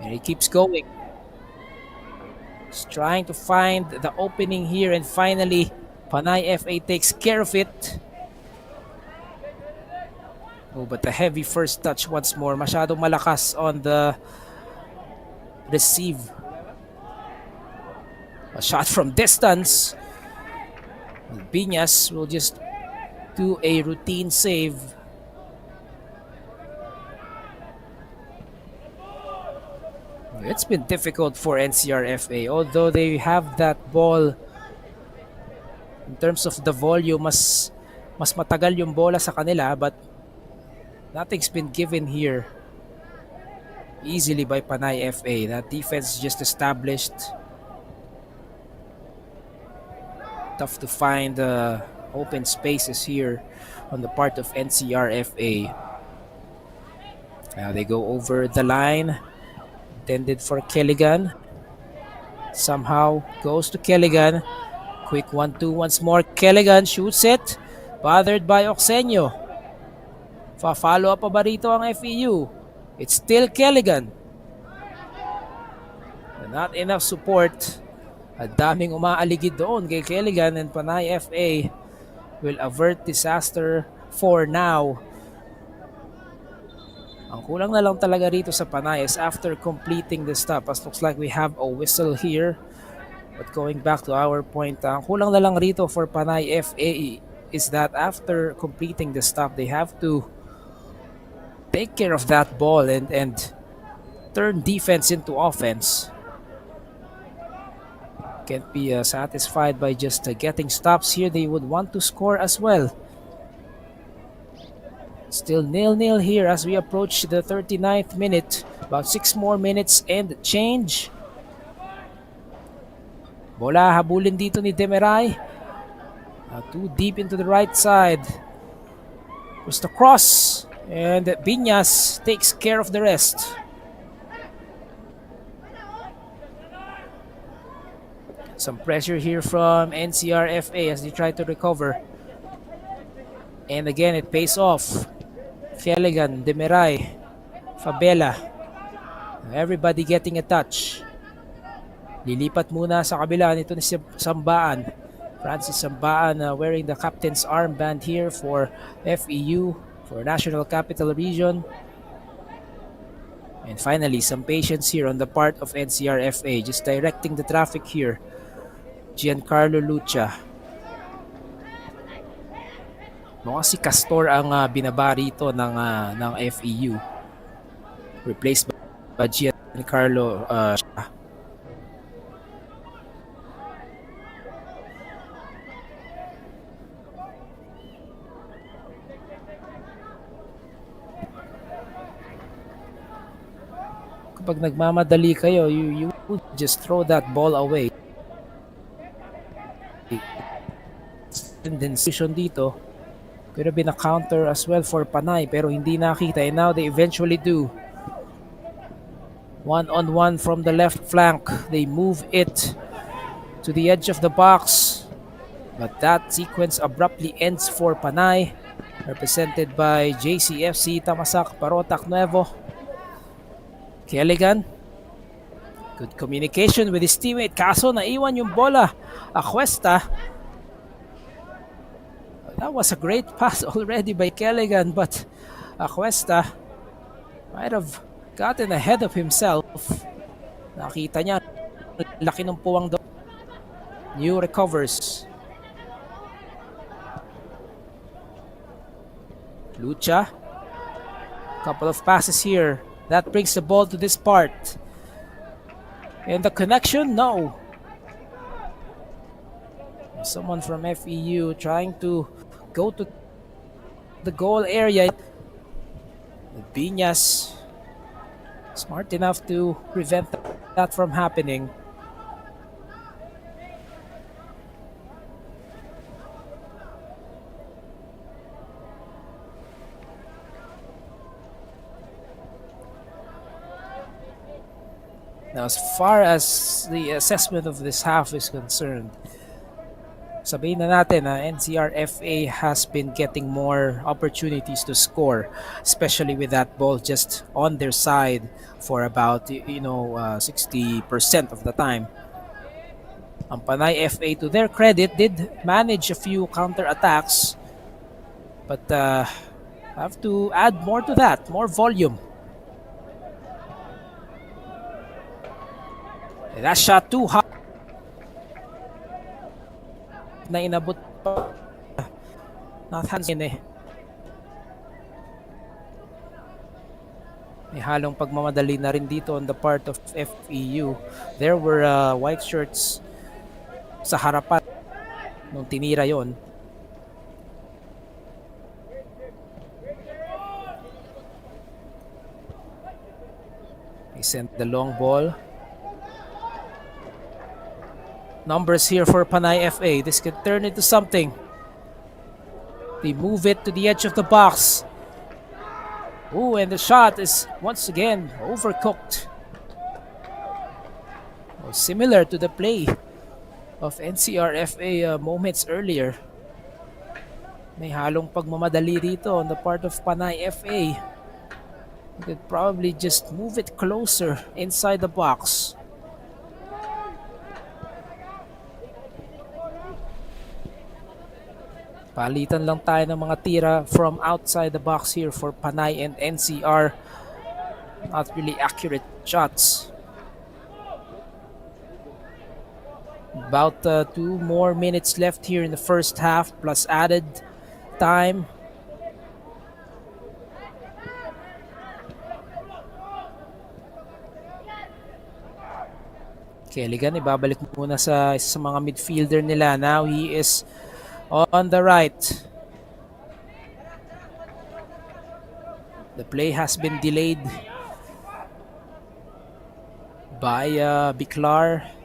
And he keeps going. He's trying to find the opening here, and finally Panay FA takes care of it. Oh, but the heavy first touch once more. Masyadong malakas on the receive. A shot from distance. Biñas will just do a routine save. It's been difficult for NCR FA, although they have that ball. In terms of the volume, mas matagal yung bola sa kanila, but nothing's been given here easily by Panay FA. That defense just established. Tough to find open spaces here on the part of NCR FA. Now they go over the line. Intended for Kelligan. Somehow goes to Kelligan. Quick 1-2 once more. Kelligan shoots it. Bothered by Oxenio. Follow up pa ba rito ang FEU? It's still Kelligan. Not enough support. Ang daming umaaligid doon kay Kelligan, and Panay FA will avert disaster for now. Ang kulang na lang talaga rito sa Panay is after completing the stop. As looks like we have a whistle here. But going back to our point, ang kulang na lang rito for Panay FA is that after completing the stop, they have to take care of that ball and turn defense into offense. Can't be satisfied by just getting stops here. They would want to score as well. Still 0-0 here as we approach the 39th minute. About 6 more minutes and change. Bola habulin dito ni Demiray. Too deep into the right side. Just a cross. And Biñas takes care of the rest. Some pressure here from NCR FA as they try to recover. And again, it pays off. Kelligan, Demiray, Fabela. Everybody getting a touch. Lilipat muna sa kabila nito ni Sambaan. Francis Sambaan wearing the captain's armband here for FEU, for National Capital Region. And finally, some patience here on the part of NCR FA, just directing the traffic here. Giancarlo Lucha. Mukhang si Castor ang binaba rito ng FEU. Replaced by Giancarlo Kapag nagmamadali kayo, you would just throw that ball away. Tendency dito. Could have been a counter as well for Panay pero hindi nakita, and now they eventually do. 1-on-1 from the left flank. They move it to the edge of the box. But that sequence abruptly ends for Panay, represented by JCFC Tamasak Parotac Nuevo. Kelligan. Good communication with his teammate. Kaso naiwan yung bola. Acuesta. That was a great pass already by Kelligan, but Acuesta might have gotten ahead of himself. Nakita niya, laki ng puwang doon. New recovers. Lucha. Couple of passes here. That brings the ball to this part. And the connection? No. Someone from FEU trying to go to the goal area. Biñas smart enough to prevent that from happening. Now, as far as the assessment of this half is concerned, sabihin na natin na NCR FA has been getting more opportunities to score, especially with that ball just on their side for about 60% of the time. Ang Panay FA, to their credit, did manage a few counter attacks, but have to add more to that, more volume. And that shot too high. Na inabot pa. Not hands in eh. May halong pagmamadali na rin dito on the part of FEU. There were white shirts sa harapan nung tinira yon. He sent the long ball. numbers here for Panay FA. This could turn into something. They move it to the edge of the box. Ooh, and the shot is once again overcooked. Well, similar to the play of NCR FA moments earlier. May halong pagmamadali dito on the part of Panay FA. You could probably just move it closer inside the box. Palitan lang tayo ng mga tira from outside the box here for Panay and NCR. Not really accurate shots. About 2 more minutes left here in the first half plus added time. Keligan, ibabalik muna sa isa sa mga midfielder nila. Now he is on the right. The play has been delayed by Biclar.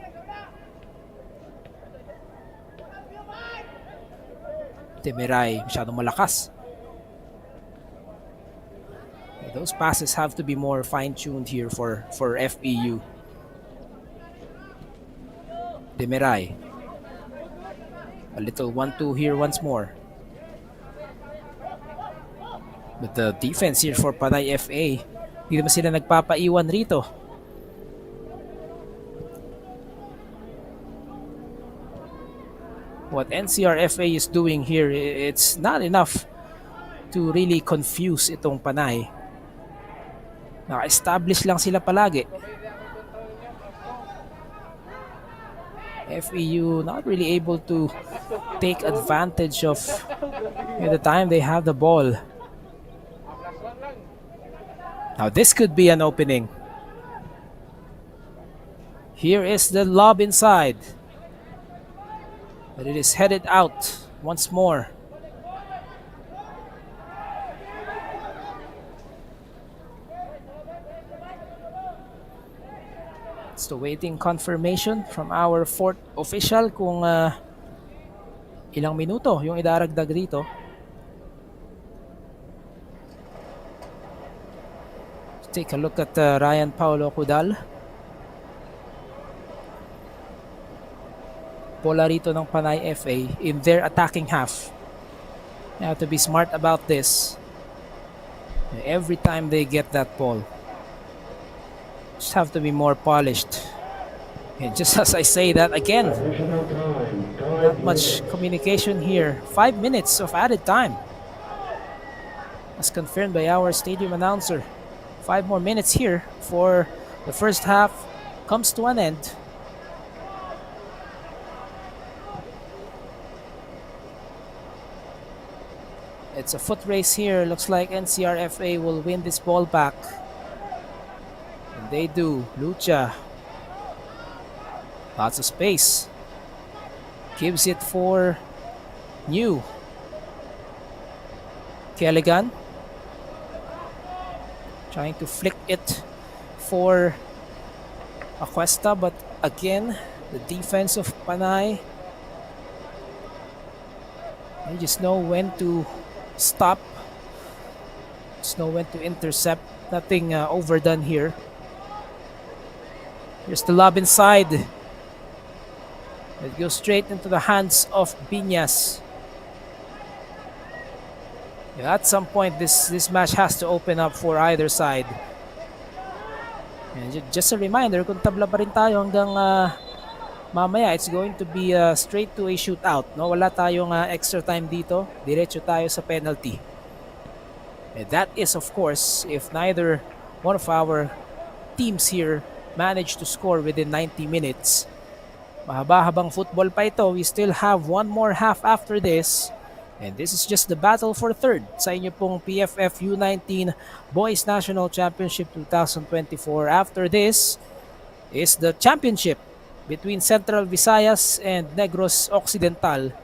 Temeray, masyadong malakas. Those passes have to be more fine-tuned here for FEU. Temeray. A little 1-2 here once more. But the defense here for Panay FA, hindi naman sila nagpapaiwan rito. What NCR FA is doing here, it's not enough to really confuse itong Panay. Naka-establish lang sila palagi. FEU not really able to take advantage of the time they have the ball. Now this could be an opening. Here is the lob inside. But it is headed out once more. Still waiting confirmation from our fourth official kung ilang minuto yung idaragdag dito. Let's take a look at Ryan Paulo Cudal. Bola rito ng Panay FA in their attacking half. You have to be smart about this. Every time they get that ball, just have to be more polished. And just as I say that again, not much communication here. 5 minutes of added time, as confirmed by our stadium announcer. 5 more minutes here for the first half comes to an end. It's a foot race here. Looks like NCR FA will win this ball back. And they do. Lucha. Lots of space. Gives it for New. Keligan. Trying to flick it for Aquesta, but again, the defense of Panay, they just know when to stop, just know when to intercept. Nothing overdone here. Here's the lob inside. It goes straight into the hands of Biñas. Yeah, at some point, this match has to open up for either side. And just a reminder, kung tabla pa rin tayo hanggang mamaya, it's going to be straight to a shootout. No? Wala tayong extra time dito. Diretso tayo sa penalty. And that is, of course, if neither one of our teams here manage to score within 90 minutes. Mahaba-habang football pa ito. We still have one more half after this. And this is just the battle for third sa inyo pong PFF U19 Boys National Championship 2024. After this is the championship between Central Visayas and Negros Occidental.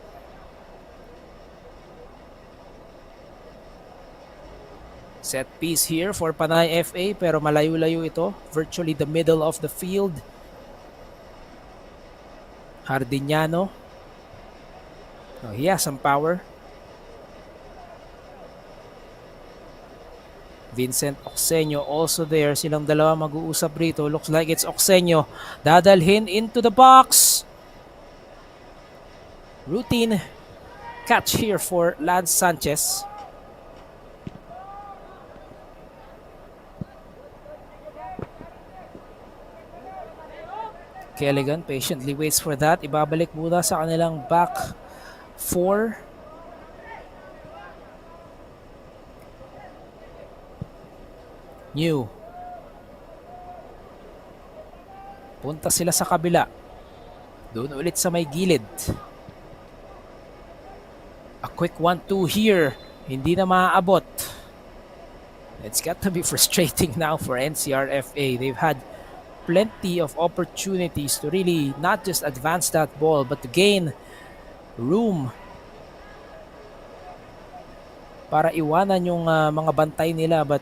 Set piece here for Panay FA, pero malayo-layo ito. Virtually the middle of the field. Hardiniano. Oh, he has some power. Vincent Oxenio also there. Silang dalawa mag-uusap rito. Looks like it's Oxenio. Dadalhin into the box. Routine catch here for Lance Sanchez. Kelligan patiently waits for that. Ibabalik muna sa kanilang back four. New. Punta sila sa kabila. Doon ulit sa may gilid. A quick 1-2 here. Hindi na maaabot. It's got to be frustrating now for NCR FA. They've had plenty of opportunities to really not just advance that ball but to gain room para iwanan yung mga bantay nila, but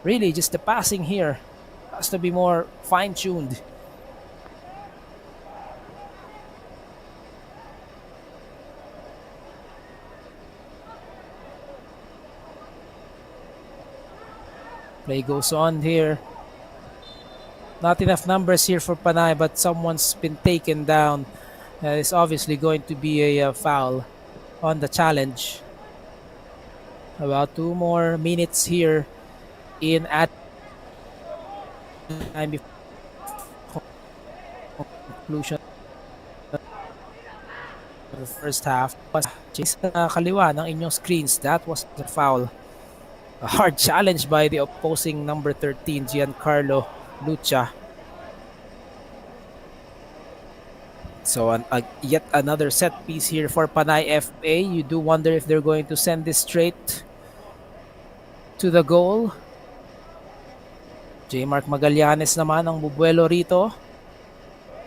really just the passing here has to be more fine-tuned. Play goes on here. Not enough numbers here for Panay, but someone's been taken down. It's obviously going to be a foul on the challenge. About 2 more minutes here in at time before conclusion of the first half. Sa kaliwa ng inyong screens, that was the foul. A hard challenge by the opposing number 13, Giancarlo Lucha. So yet another set piece here for Panay FA. You do wonder if they're going to send this straight to the goal. J. Mark Magallanes naman ang bubuelo rito.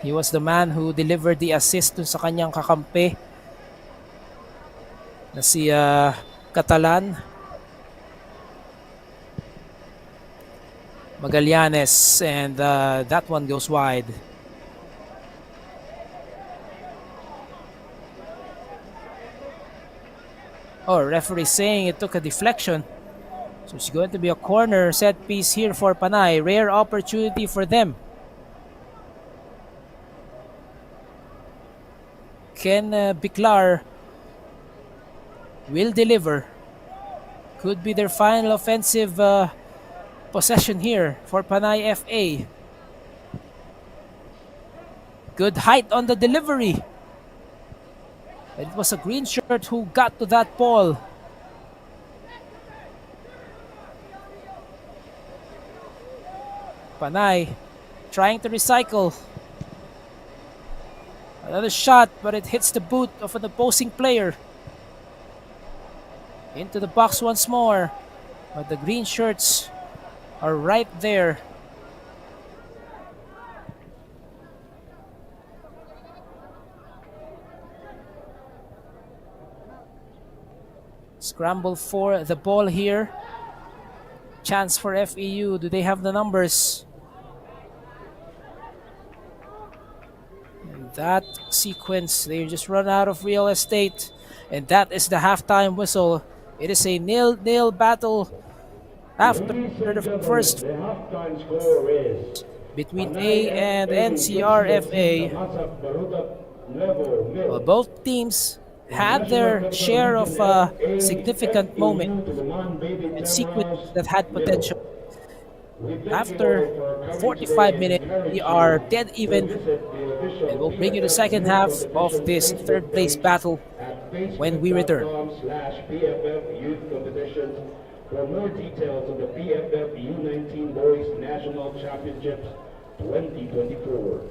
He was the man who delivered the assist dun sa kanyang kakampi na si Catalan. Magallanes, and that one goes wide. Oh, referee saying it took a deflection. So it's going to be a corner set piece here for Panay. Rare opportunity for them. Ken Biclar will deliver. Could be their final offensive possession here for Panay FA. Good height on the delivery. It was a green shirt who got to that ball. Panay trying to recycle. Another shot, but it hits the boot of an opposing player. Into the box once more. But the green shirts are right there. Scramble for the ball here. Chance for FEU. Do they have the numbers? And that sequence, they just run out of real estate. And that is the halftime whistle. It is a 0-0 battle after the first between A and NCR FA. Well, both teams had their share of significant moment and sequence that had potential. After 45 minutes, we are dead even, and we'll bring you the second half of this third place battle when we return. PFF Youth Competitions for more details on the PFF U19 Boys National Championships 2024.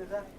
Pisa.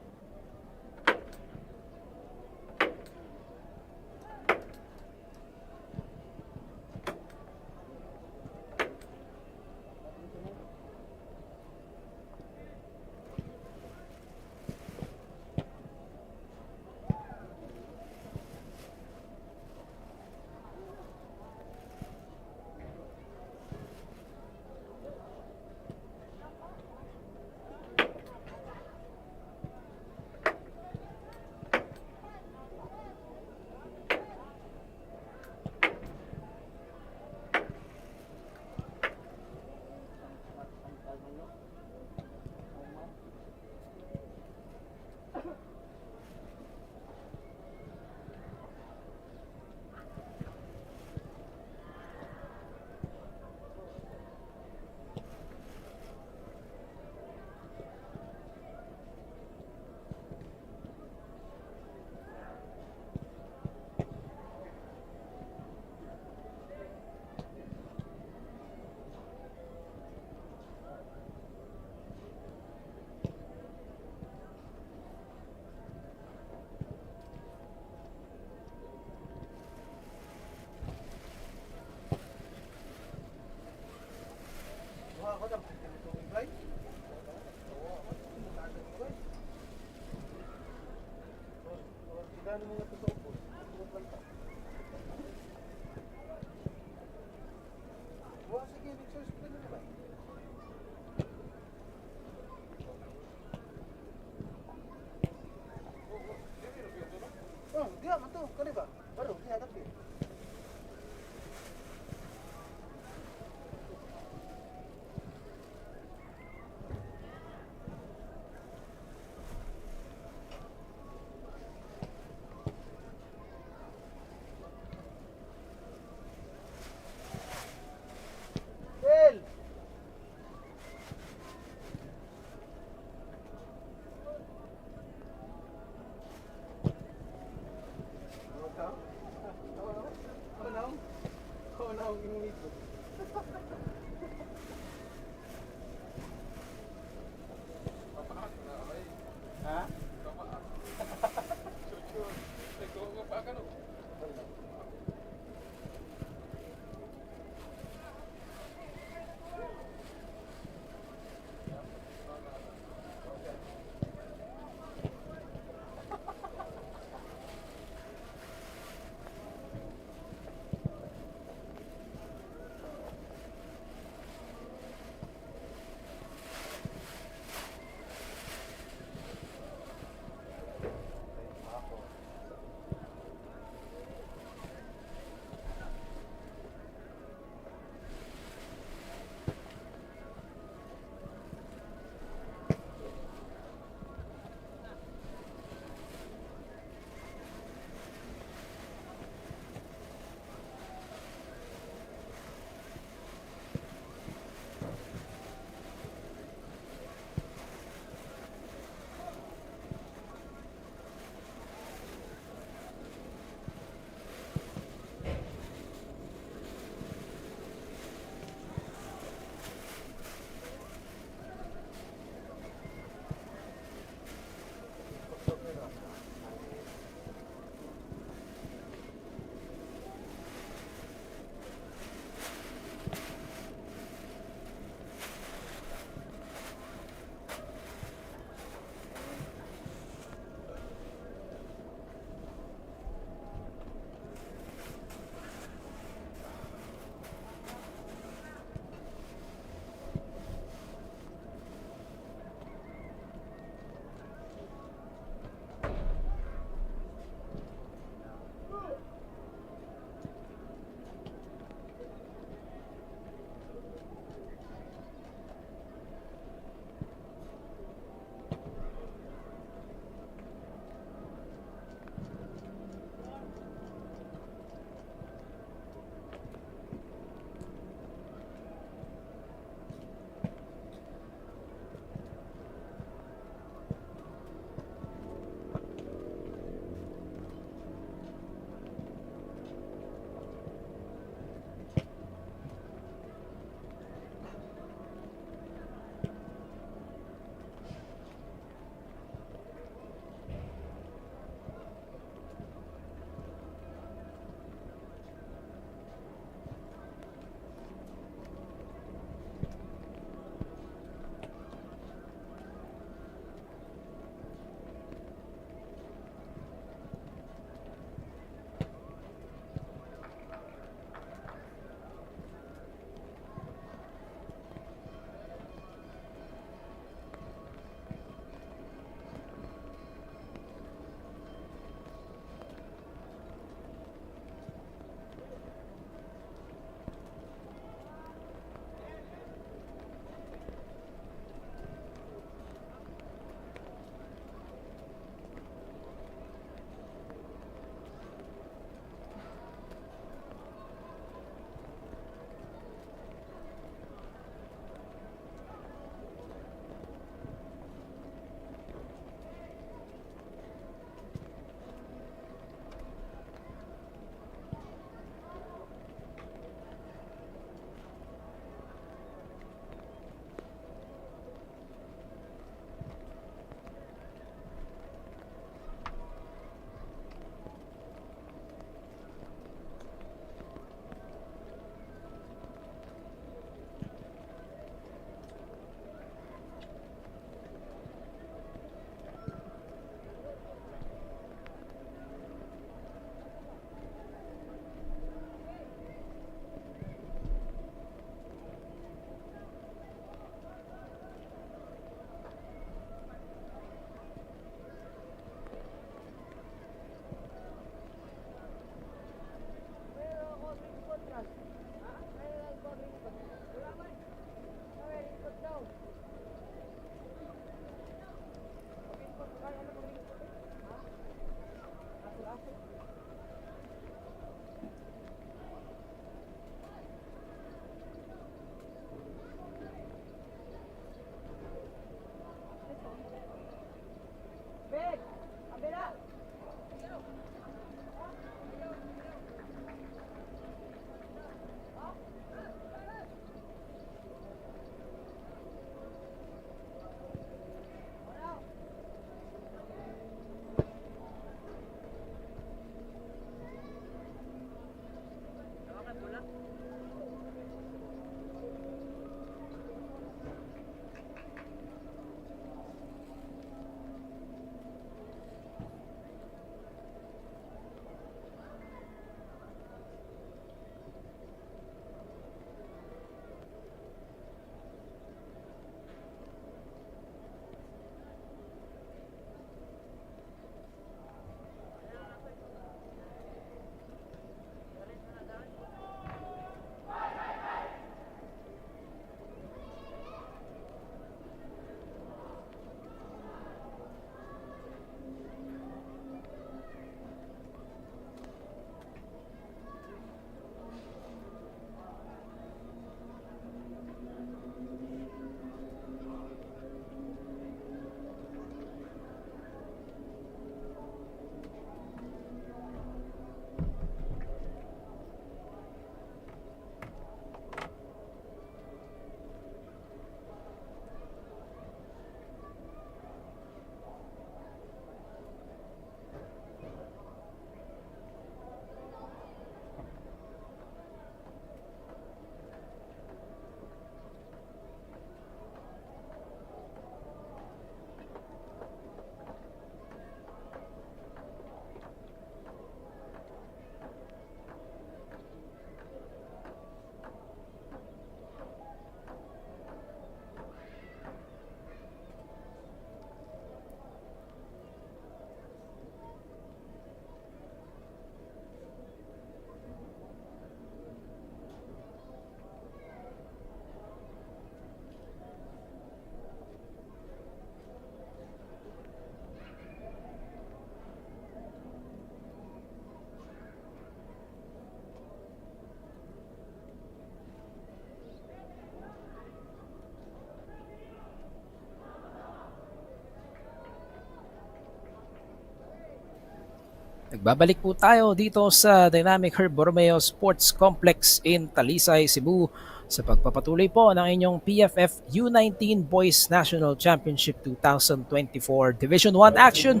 Nagbabalik po tayo dito sa Dynamic Herb Borromeo Sports Complex in Talisay, Cebu sa pagpapatuloy po ng inyong PFF U19 Boys National Championship 2024 Division 1 action.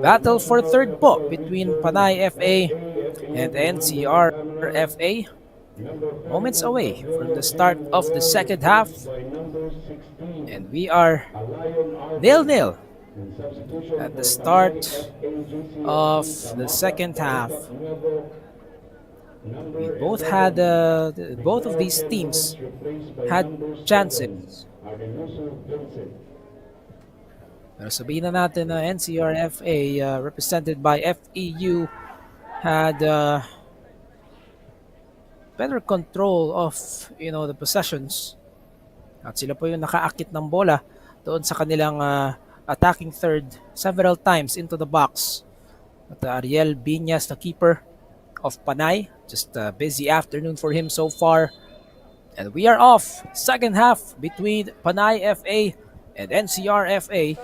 Battle for third po between Panay FA and NCR FA. Moments away from the start of the second half, and we are 0-0 at the start of the second half. We both had both of these teams had chances. Pero sabihin na natin na NCRFA represented by FEU had better control of the possessions. At sila po yung nakaakit ng bola doon sa kanilang attacking third several times into the box. At Ariel Biñas, the keeper of Panay, just a busy afternoon for him so far. And we are off. Second half between Panay FA and NCR FA.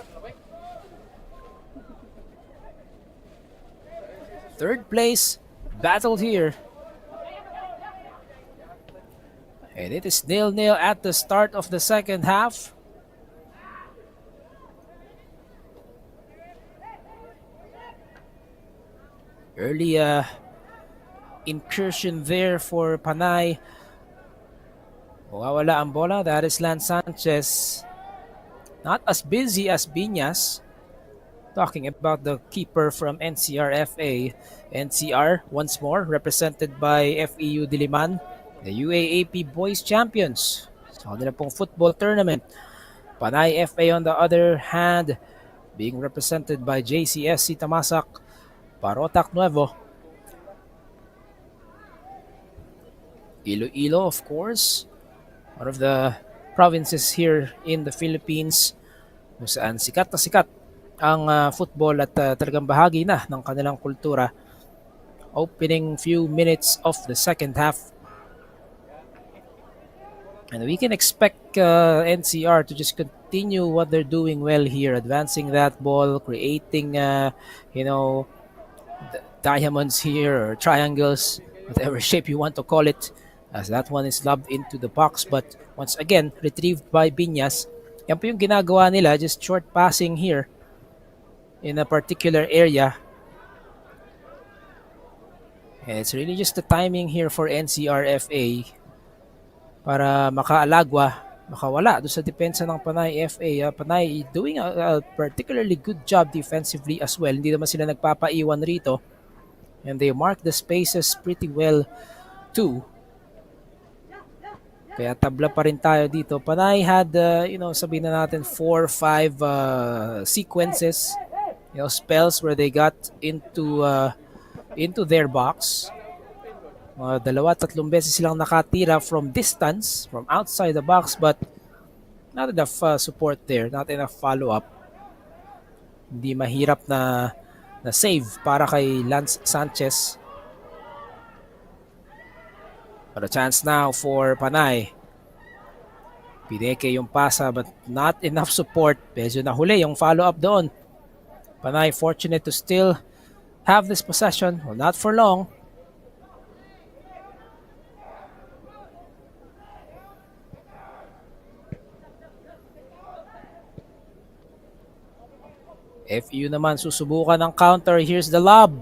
Third place battled here. And it is 0-0 at the start of the second half. Early incursion there for Panay. Mawawala ang bola. That is Lance Sanchez. Not as busy as Biñas. Talking about the keeper from NCR-FA. NCR, once more, represented by FEU Diliman, the UAAP Boys Champions sa kanila pong football tournament. Panay FA, on the other hand, being represented by JCSC Tamasak, Parotac Nuevo. Iloilo, of course, one of the provinces here in the Philippines kung saan sikat na sikat ang football at talagang bahagi na ng kanilang kultura. Opening few minutes of the second half. And we can expect NCR to just continue what they're doing well here, advancing that ball, creating, diamonds here or triangles, whatever shape you want to call it, as that one is lobbed into the box. But once again, retrieved by Biñas. Yan po yung ginagawa nila, just short passing here in a particular area. And it's really just the timing here for NCR-FA para makaalagwa, makawala doon sa depensa ng Panay FA. Panay doing a particularly good job defensively as well. Hindi naman sila nagpapaiwan rito. And they mark the spaces pretty well too. Kaya tabla pa rin tayo dito. Panay had, sabihin na natin 4 or 5 sequences, spells where they got into their box. Mga 2-3 beses silang nakatira from distance, from outside the box, but not enough support there, not enough follow-up. Hindi mahirap na save para kay Lance Sanchez. But a chance now for Panay. Pineke yung pasa but not enough support. Medyo nahuli yung follow-up doon. Panay fortunate to still have this possession. Well, not for long. FEU naman susubukan ng counter. Here's the lob.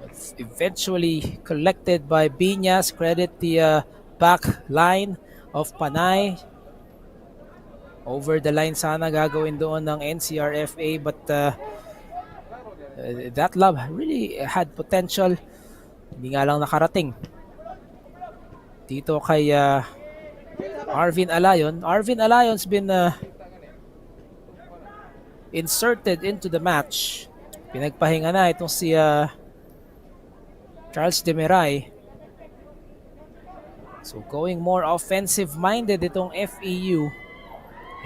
It's eventually collected by Biñas. Credit the back line of Panay. Over the line sana gagawin doon ng NCR-FA, but that lob really had potential. Hindi nga lang nakarating. Dito kay Arvin Alayon. Arvin Alayon's been inserted into the match. Pinagpahinga na itong si Charles Demiray. So going more offensive-minded itong FEU.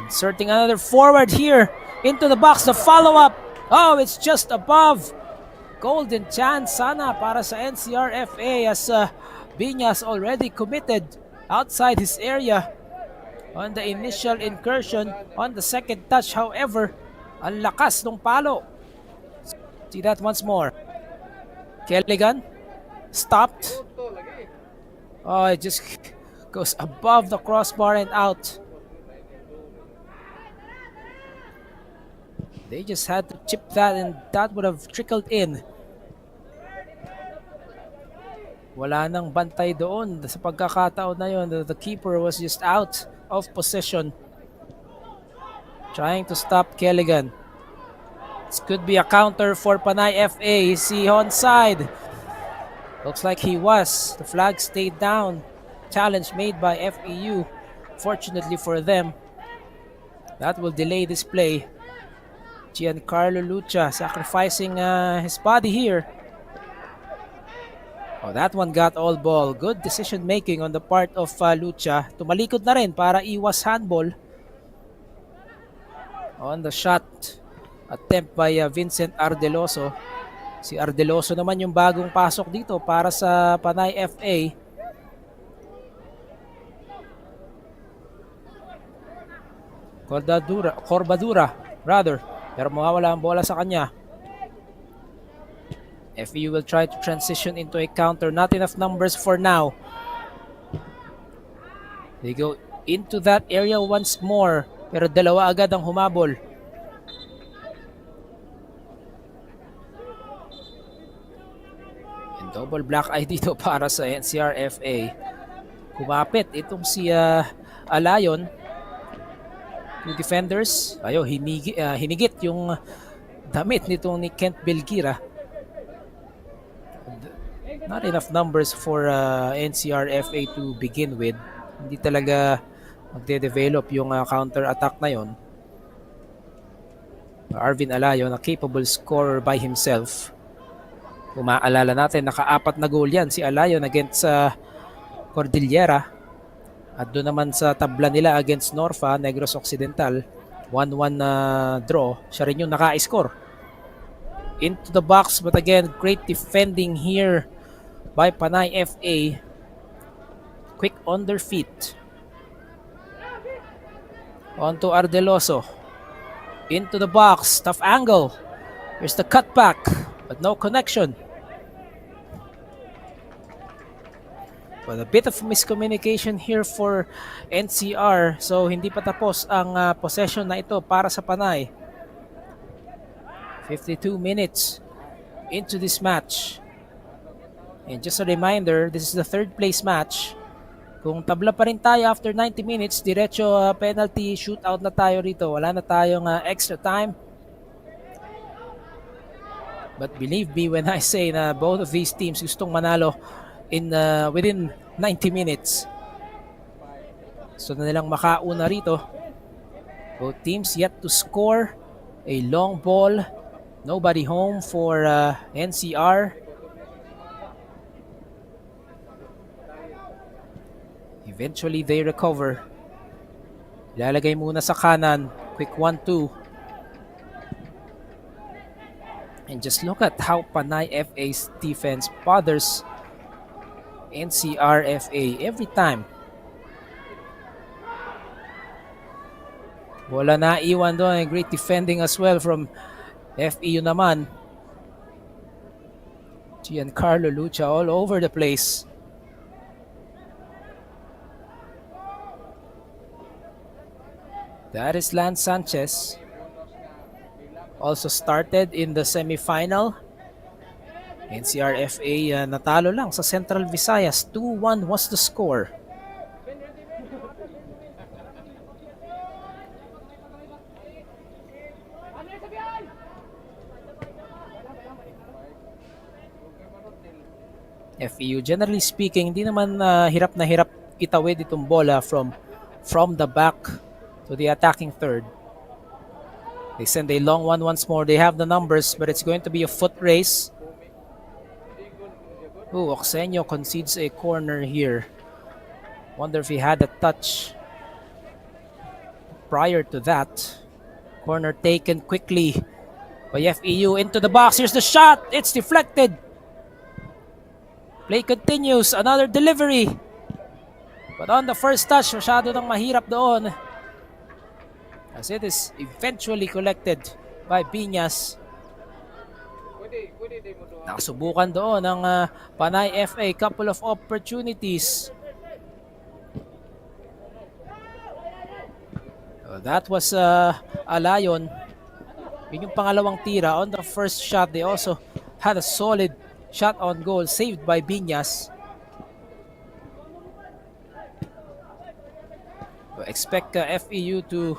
Inserting another forward here into the box. The follow-up. Oh, it's just above. Golden chance sana para sa NCR-FA as Biñas already committed outside his area on the initial incursion. On the second touch, however, ang lakas ng palo. See that once more. Kelligan stopped. Oh, it just goes above the crossbar and out. They just had to chip that and that would have trickled in. Wala nang bantay doon sa pagkakataon na yun. The keeper was just out of possession. Trying to stop Kelligan. This could be a counter for Panay FA. Is he onside? Looks like he was. The flag stayed down. Challenge made by FEU. Fortunately for them, that will delay this play. Giancarlo Lucha sacrificing his body here. Oh, that one got all ball. Good decision making on the part of Lucha. Tumalikod na rin para iwas handball. On the shot attempt by Vincent Ardeloso. Si Ardeloso naman yung bagong pasok dito para sa Panay FA. Corbadura rather. Pero mawawala ang bola sa kanya. FEU will try to transition into a counter. Not enough numbers for now. They go into that area once more. Pero dalawa agad ang humabol. And double black eye dito para sa NCR FA. Kumapit itong si Alayon. Two defenders. Hinigit yung damit nitong ni Kent Belgira. Not enough numbers for NCR FA to begin with. Hindi talaga magde-develop yung counter-attack na yon. Arvin Alayon, a capable scorer by himself. Kung maaalala natin, naka-4 na goal yan si Alayon against Cordillera. At doon naman sa tabla nila against Norfa, Negros Occidental, 1-1 draw. Siya rin yung naka-score. Into the box, but again, great defending here by Panay FA. Quick on their feet. On to Ardeloso. Into the box. Tough angle. Here's the cutback, but no connection. But a bit of miscommunication here for NCR. So hindi pa tapos ang possession na ito para sa Panay. 52 minutes into this match. And just a reminder, this is the third place match. Kung tabla pa rin tayo after 90 minutes, diretso penalty shootout na tayo rito. Wala na tayong extra time. But believe me when I say na both of these teams gustong manalo in within 90 minutes. So na nilang makauna rito. Both teams yet to score. A long ball. Nobody home for NCR. Eventually, they recover. Ilalagay muna sa kanan. Quick 1-2. And just look at how Panay FA's defense bothers NCR FA every time. Bola na iwan doon. Great defending as well from FEU naman. Giancarlo Lucha all over the place. That is Lance Sanchez. Also started in the semi-final. NCR FA natalo lang sa Central Visayas. 2-1 was the score. FEU, generally speaking, hindi naman hirap na hirap itawid itong bola from the back to the attacking third. They send a long one once more. They have the numbers, but it's going to be a foot race. Ooh, Oxenio concedes a corner here. Wonder if he had a touch prior to that. Corner taken quickly by FEU into the box. Here's the shot. It's deflected. Play continues. Another delivery. But on the first touch, masyado nang mahirap doon. As it is eventually collected by Biñas. Nakasubukan doon ng Panay FA, couple of opportunities. That was a Lion. Yun yung pangalawang tira. On the first shot, they also had a solid shot on goal saved by Biñas. Expect FEU to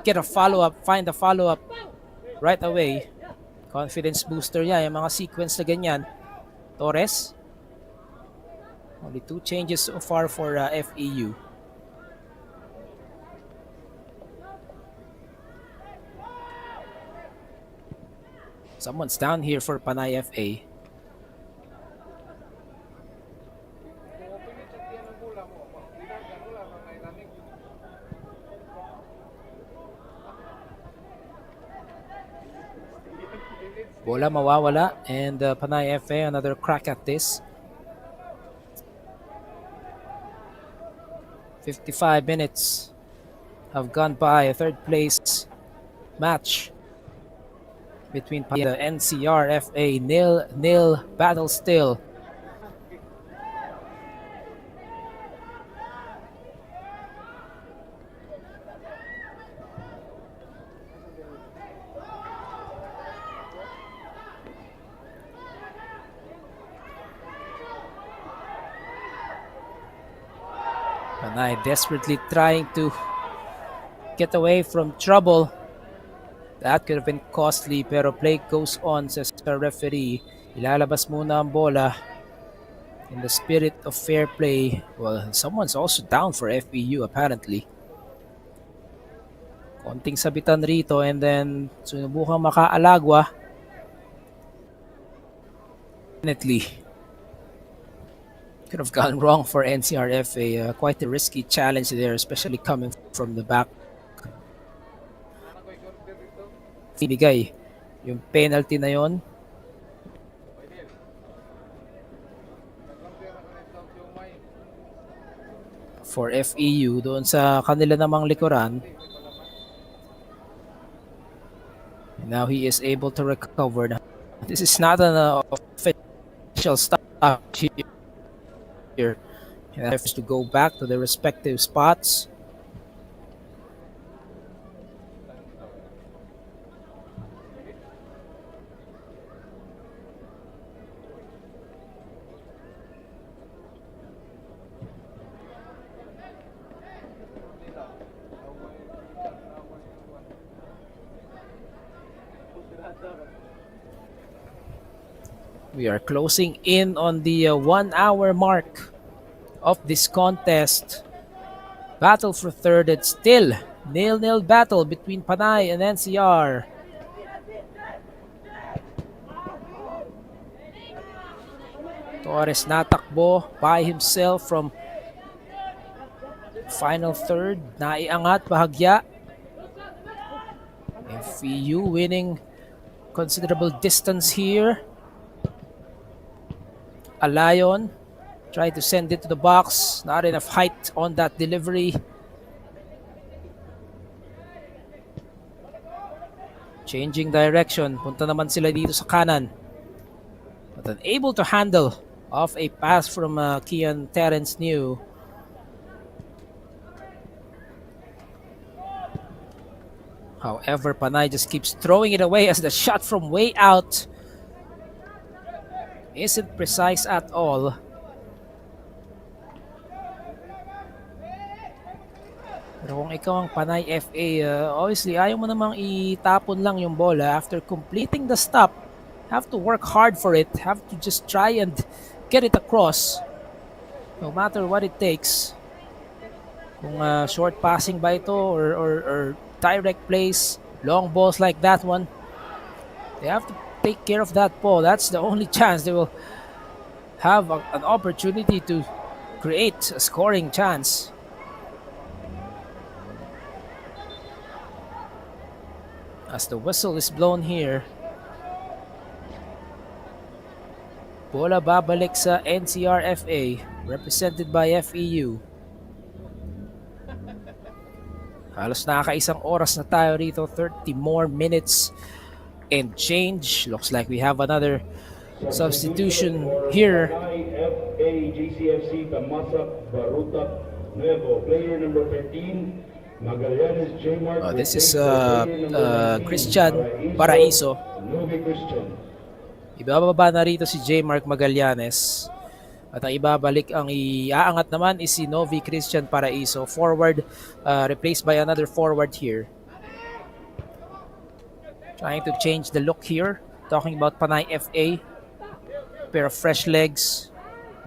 get a follow-up, find a follow-up right away. Confidence booster niya, yung mga sequence na ganyan. Torres. Only 2 changes so far for FEU. Someone's down here for Panay FA. Bola mawawala and Panay FA another crack at this. 55 minutes have gone by. A third place match between the NCR FA, 0-0 battle still. Panay desperately trying to get away from trouble. That could have been costly, pero play goes on, says the referee. Ilalabas muna ang bola in the spirit of fair play. Well, someone's also down for FEU apparently. Konting sabitan rito and then sinubukang makaalagwa. Definitely could have gone wrong for NCRFA. Quite a risky challenge there, especially coming from the back. Tinigay yung penalty na yon for FEU doon sa kanila namang likuran. And now he is able to recover. This is not an official stop here. He has to go back to their respective spots. We are closing in on the 1 hour mark of this contest. Battle for third. It's still 0-0 battle between Panay and NCR. Torres natakbo by himself from final third. Naiangat bahagya. FEU winning considerable distance here. A Lion tried to send it to the box. Not enough height on that delivery. Changing direction. Punta naman sila dito sa kanan. But unable to handle off a pass from Kian Terence New. However, Panay just keeps throwing it away as the shot from way out isn't precise at all. Pero kung ikaw ang Panay FA, obviously ayaw mo namang itapon lang yung bola after completing the stop. Have to work hard for it. Have to just try and get it across. No matter what it takes. Kung short passing ba ito or direct plays, long balls like that one, they have to take care of that ball. That's the only chance they will have an opportunity to create a scoring chance. As the whistle is blown here, bola babalik sa NCRFA, represented by FEU. Halos nakakaisang oras na tayo rito, 30 more minutes and change. Looks like we have another substitution here. Panay FA GCFC Tamasak Baruta Nuevo. Player number 13, Magallanes J. Mark. This is Christian Paraiso. Novi Christian. Ibababa na rito si J. Mark Magallanes. At ang ibabalik, ang iaangat naman is si Novi Christian Paraiso. Forward, replaced by another forward here. Trying to change the look here. Talking about Panay FA. Pair of fresh legs.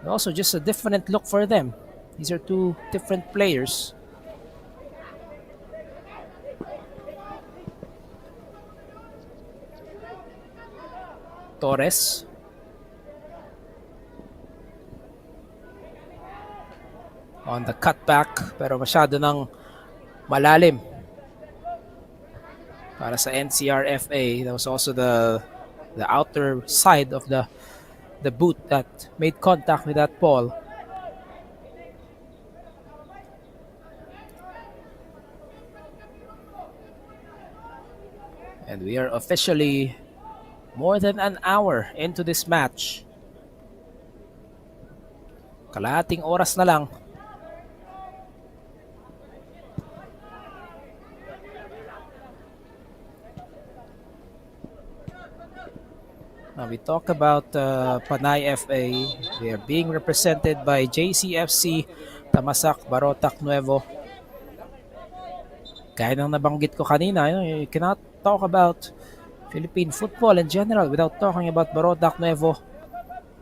And also just a different look for them. These are two different players. Torres. On the cutback, pero masyado ng malalim para sa NCR FA. That was also the outer side of the boot that made contact with that ball. And we are officially more than an hour into this match. Kalahating oras na lang. Now we talk about Panay FA. They are being represented by JCFC Tamasak Barotac Nuevo. Gaya ng nabanggit ko kanina, you cannot talk about Philippine football in general without talking about Barotac Nuevo.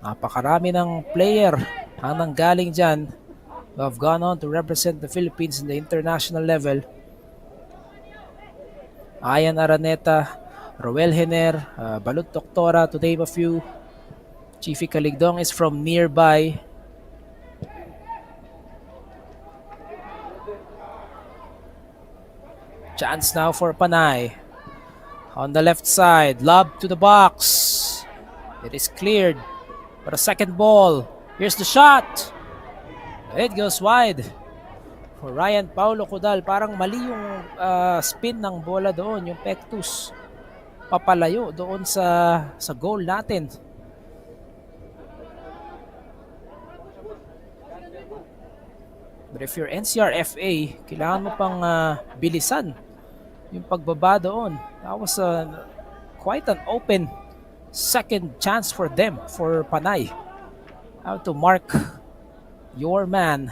Napakarami ng player ang nanggaling dyan who have gone on to represent the Philippines in the international level. Ayan Araneta, Roel Hener, Balut Doctora, to name a few. Chiefy Caligdong is from nearby. Chance now for Panay. On the left side, lob to the box. It is cleared for a second ball. Here's the shot. It goes wide. For Ryan Paulo Codal, parang mali yung spin ng bola doon, yung pectus. Papalayo doon sa goal natin. But if you're NCR FA, kailangan mo pang bilisan yung pagbaba doon. That was quite an open second chance for them, for Panay. How to mark your man.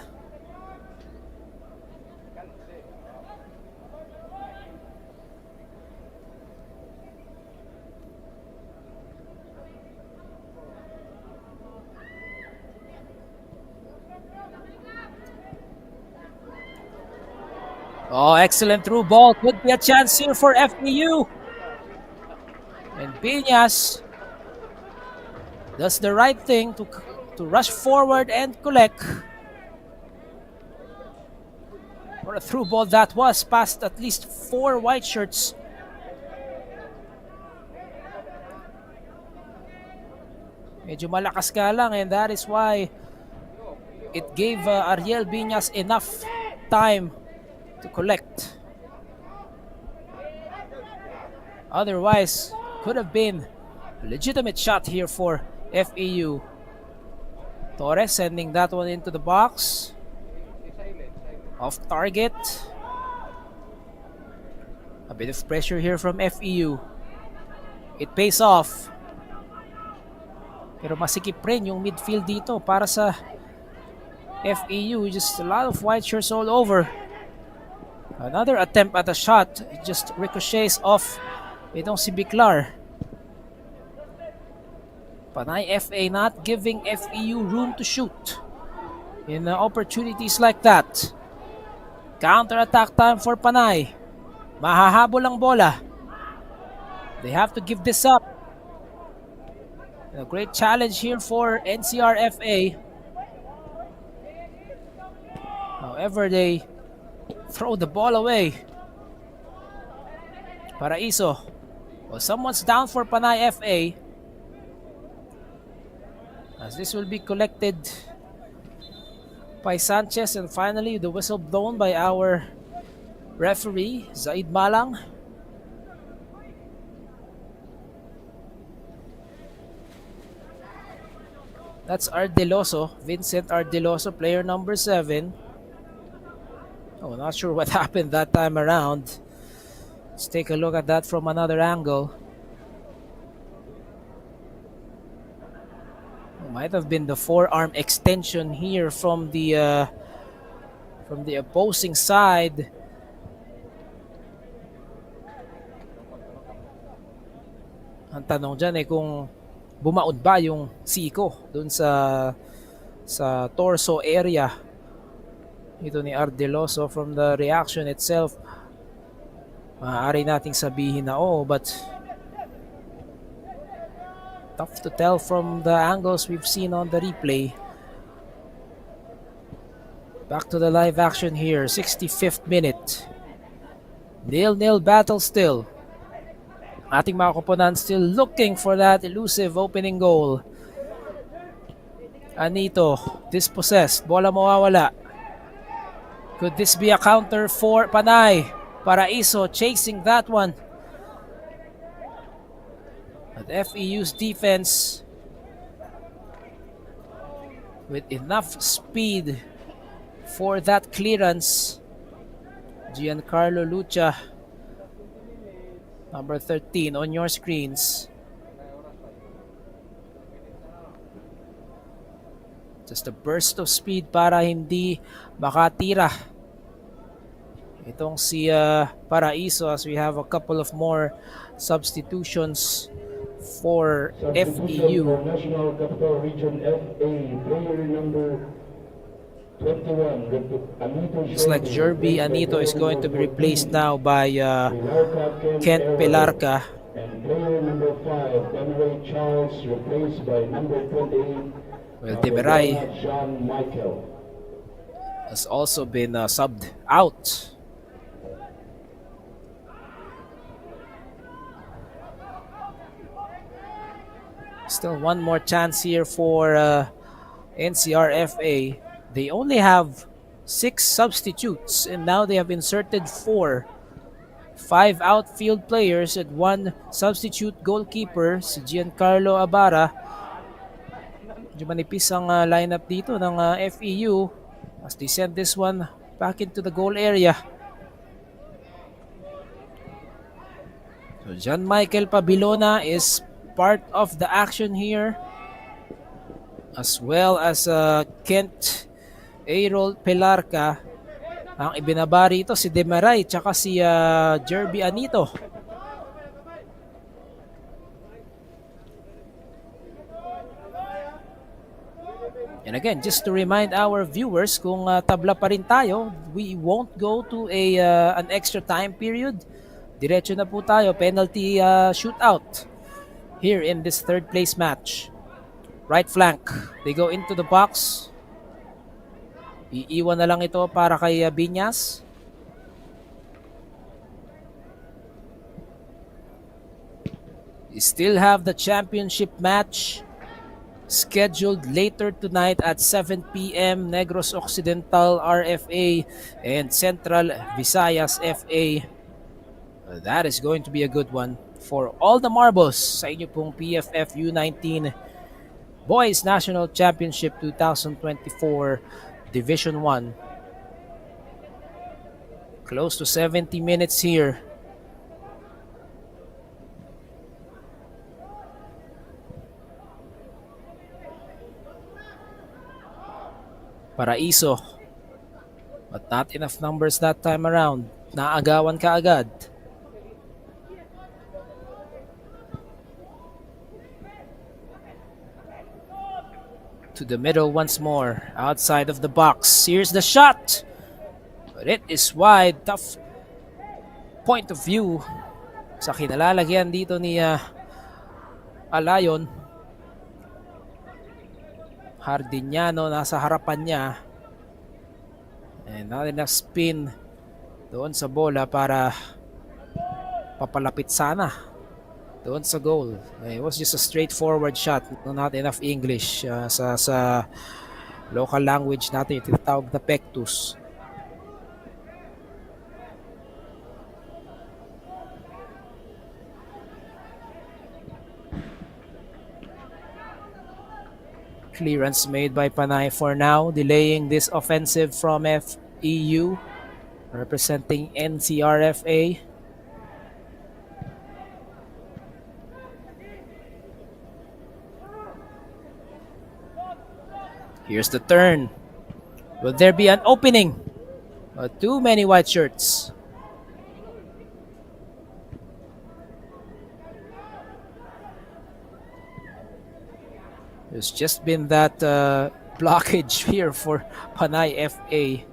Oh, excellent through ball. Could be a chance here for FPU. And Piñas does the right thing to rush forward and collect. For a through ball that was past at least 4 white shirts. Medyo malakas ka lang, and that is why it gave Ariel Piñas enough time to collect. Otherwise, could have been a legitimate shot here for FEU. Torres sending that one into the box. Off target. A bit of pressure here from FEU. It pays off. Pero masikip rin yung midfield dito para sa FEU. Just a lot of white shirts all over. Another attempt at a shot. It just ricochets off itong si Biclar. Panay FA not giving FEU room to shoot in opportunities like that. Counter-attack time for Panay. Mahahabol ang bola. They have to give this up. A great challenge here for NCR FA. However, they throw the ball away. Paraiso. Well, someone's down for Panay FA. As this will be collected by Sanchez, and finally the whistle blown by our referee, Zaid Malang. That's Ardeloso, Vincent Ardeloso, player number 7. Oh, not sure what happened that time around. Let's take a look at that from another angle. Might have been the forearm extension here from the opposing side. Ang tanong dyan ay kung bumaod ba yung siko dun sa torso area ito ni Ardeloso. From the reaction itself, maaari nating sabihin na but tough to tell from the angles we've seen on the replay. Back to the live action here, 65th minute. 0-0 battle still. Ating mga koponan still looking for that elusive opening goal. Anito, dispossessed, bola mawawala. Could this be a counter for Panay? Paraiso chasing that one. But FEU's defense with enough speed for that clearance. Giancarlo Lucha, number 13 on your screens. Just a burst of speed para hindi makatira itong si Paraiso, as we have a couple of more substitutions for FEU. For National Capital Region FA, player number 21, Anito. Looks like Jerby Anito is going to be replaced now by Kent Pelarca. And player number 5, Panay Charles, replaced by number 28. Well, Demiray John Michael has also been subbed out. Still one more chance here for NCR FA. They only have 6 substitutes and now they have inserted 4. 5 outfield players and 1 substitute goalkeeper, si Giancarlo Abara. Medyo manipis ang lineup dito ng FEU as they send this one back into the goal area. So John Michael Pabilona is part of the action here, as well as Kent Errol Pelarca. Ang ibinabari ito si Demiray tsaka si Jerby Anito. And again, just to remind our viewers, kung tabla pa rin tayo, we won't go to an extra time period. Diretso na po tayo, penalty shootout here in this third place match. Right flank, they go into the box. Iiwan na lang ito para kay Binyas. We still have the championship match scheduled later tonight at 7 p.m. Negros Occidental RFA and Central Visayas FA. That is going to be a good one for all the marbles sa inyo pong PFF U19 Boys National Championship 2024 Division 1. Close to 70 minutes here. Paraiso, but not enough numbers that time around. Naagawan ka agad. To the middle once more, outside of the box. Here's the shot, but it is wide. Tough point of view sa kinalalagyan dito ni Alayon. Hardiniano nasa harapan niya. And not enough spin doon sa bola para papalapit sana doon sa goal. It was just a straightforward shot. Not enough English sa local language natin. Tinatawag na pectus. Clearance made by Panay for now, delaying this offensive from FEU, representing NCRFA. Here's the turn. Will there be an opening? Too many white shirts. There's just been that blockage here for Panay FA.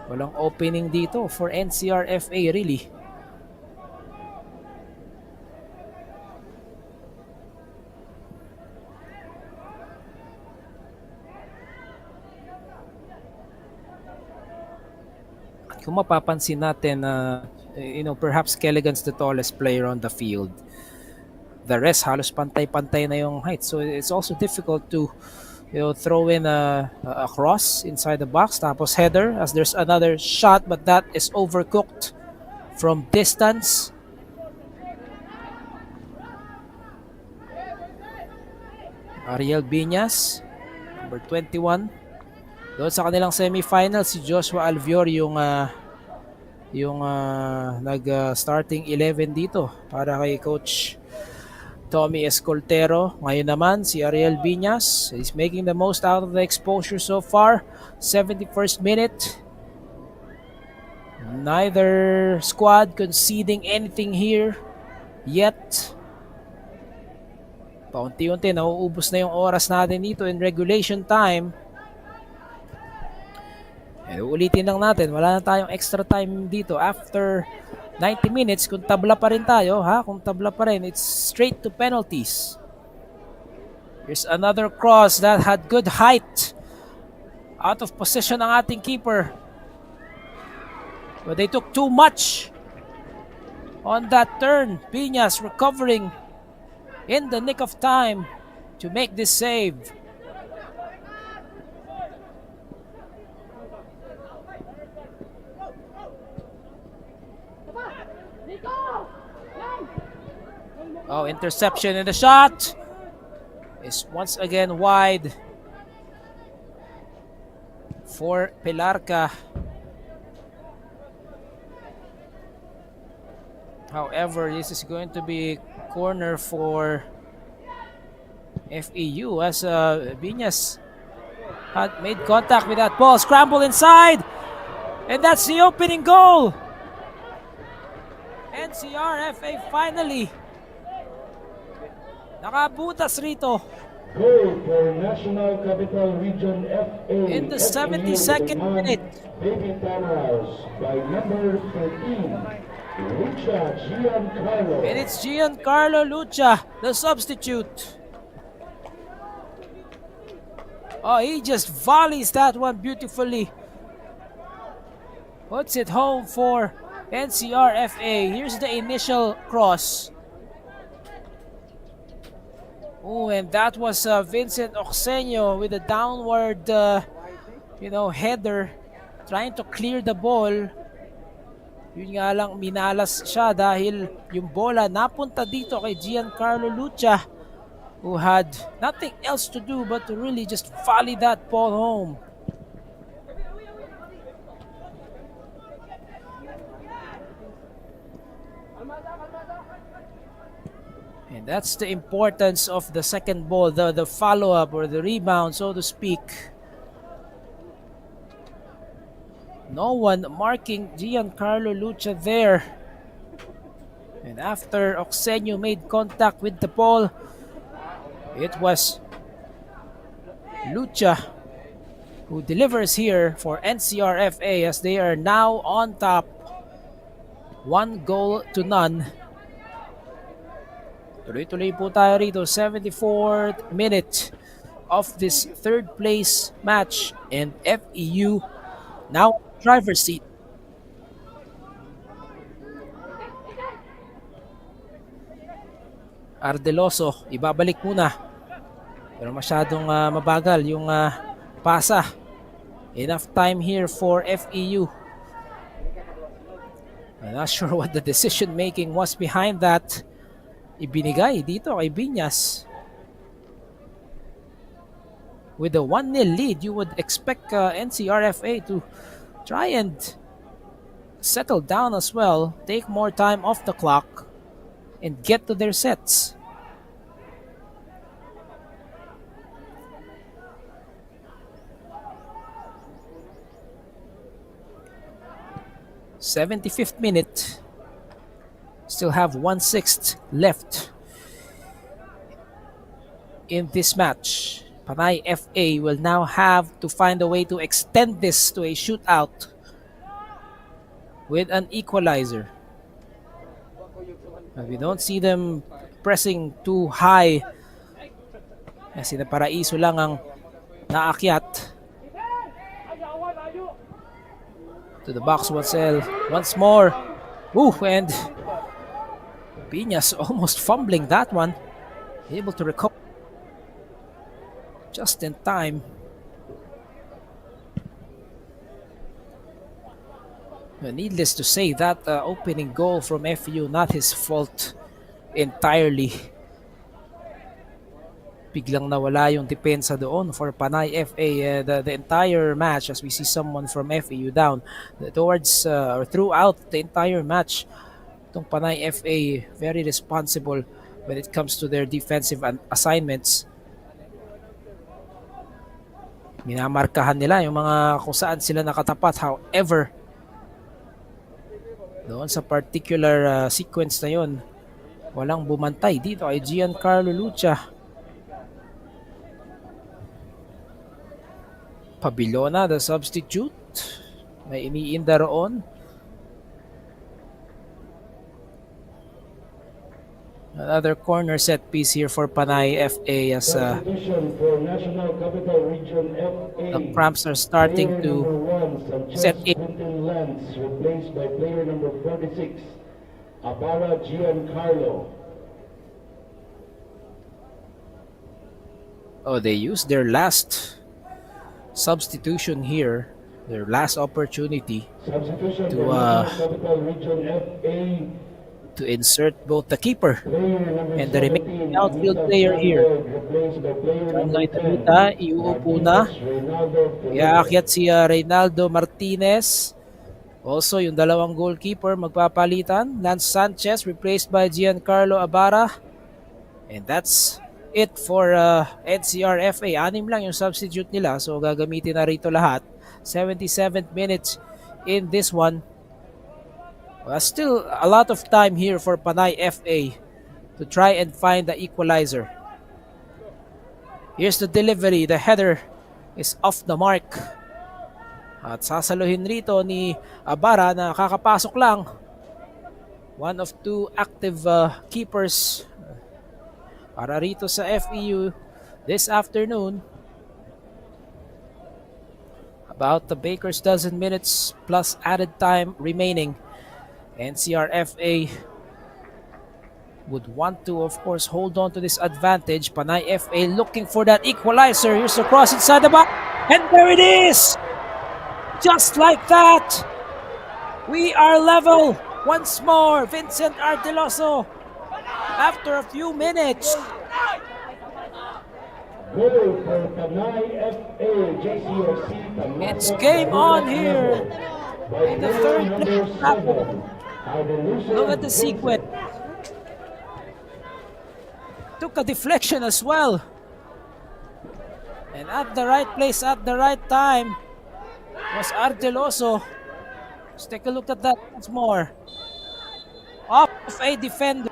Walang opening dito for NCR FA really. Kung mapapansin natin, perhaps Kelligan's the tallest player on the field. The rest halos pantay-pantay na yung height, so it's also difficult to throw in a cross inside the box, tapos header as there's another shot, but that is overcooked from distance. Ariel Biñas, number 21. Doon sa kanilang semifinal, si Joshua Alvior yung nag-starting 11 dito para kay Coach Tommy Escoltero. Ngayon naman, si Ariel Biñas is making the most out of the exposure so far. 71st minute. Neither squad conceding anything here yet. Paunti-unti, nauubos na yung oras natin dito in regulation time. Ulitin lang natin, wala na tayong extra time dito. After 90 minutes, kung tabla pa rin tayo, kung tabla pa rin, it's straight to penalties. Here's another cross that had good height. Out of position ang ating keeper. But they took too much on that turn. Piñas recovering in the nick of time to make this save. Oh, interception, and the shot is once again wide for Pilarca. However, this is going to be corner for FEU as Biñas had made contact with that ball. Scramble inside, and that's the opening goal. NCRFA finally nakabutas rito. Goal for National Capital Region FA. In the 72nd minute. Baby Taras by number 13, Lucha Giancarlo. And it's Giancarlo Lucha, the substitute. Oh, he just volleys that one beautifully. Puts it home for NCRFA. Here's the initial cross. Oh, and that was Vincent Oxenio with a downward, header, trying to clear the ball. Yun nga lang, minalas siya dahil yung bola napunta dito kay Giancarlo Lucha, who had nothing else to do but to really just volley that ball home. And that's the importance of the second ball, the follow-up or the rebound, so to speak. No one marking Giancarlo Lucha there. And after Oxenio made contact with the ball, it was Lucha who delivers here for NCRFA as they are now on top. 1 goal to none. Tuloy-tuloy po tayo rito. 74th minute of this third place match, and FEU now driver's seat. Ardeloso, ibabalik muna. Pero masyadong mabagal yung pasa. Enough time here for FEU. I'm not sure what the decision making was behind that. Ibinigay dito kay Biñas. with a 1-0 lead, you would expect NCRFA to try and settle down as well, take more time off the clock, and get to their sets. '75th minute. Still have 1/6 left in this match. Panay FA will now have to find a way to extend this to a shootout with an equalizer. We don't see them pressing too high. Kasi na Paraiso lang ang naakyat. To the box once more. Ooh, and Piñas almost fumbling that one. Able to recover just in time. Needless to say, that opening goal from FU, not his fault entirely. Biglang nawala yung depensa doon for Panay FA. The entire match, as we see someone from FAU down towards or throughout the entire match, itong Panay FA very responsible when it comes to their defensive assignments. Minamarkahan nila yung mga kung saan sila nakatapat. However, doon sa particular sequence na yun, walang bumantay dito ay Giancarlo Lucha. Pabilona, the substitute. May iniinda roon. Another corner set piece here for Panay FA as the cramps are starting to set in. Replaced by player number 46, Abara Giancarlo. Oh, they used their last substitution here, their last opportunity to insert both the keeper and the remaining outfield player here. Iuupo na. Iaakyat si Reynaldo Martinez. Also, yung dalawang goalkeeper magpapalitan. Lance Sanchez replaced by Giancarlo Abara. And that's it for NCRFA. 6 lang yung substitute nila, so gagamitin na rito lahat. 77th minutes in this one. Still a lot of time here for Panay FA to try and find the equalizer. Here's the delivery. The header is off the mark. At sasaluhin rito ni Abara na kakapasok lang. One of two active keepers para rito sa FEU this afternoon. About the Baker's dozen minutes plus added time remaining. NCRFA would want to, of course, hold on to this advantage. Panay FA looking for that equalizer. Here's the cross inside the box. And there it is! Just like that! We are level once more. Vincent Arteloso after a few minutes. It's game on here in the third place. Look at the sequence. Took a deflection as well. And at the right place at the right time was Arteloso. Let's take a look at that once more. Off a defender.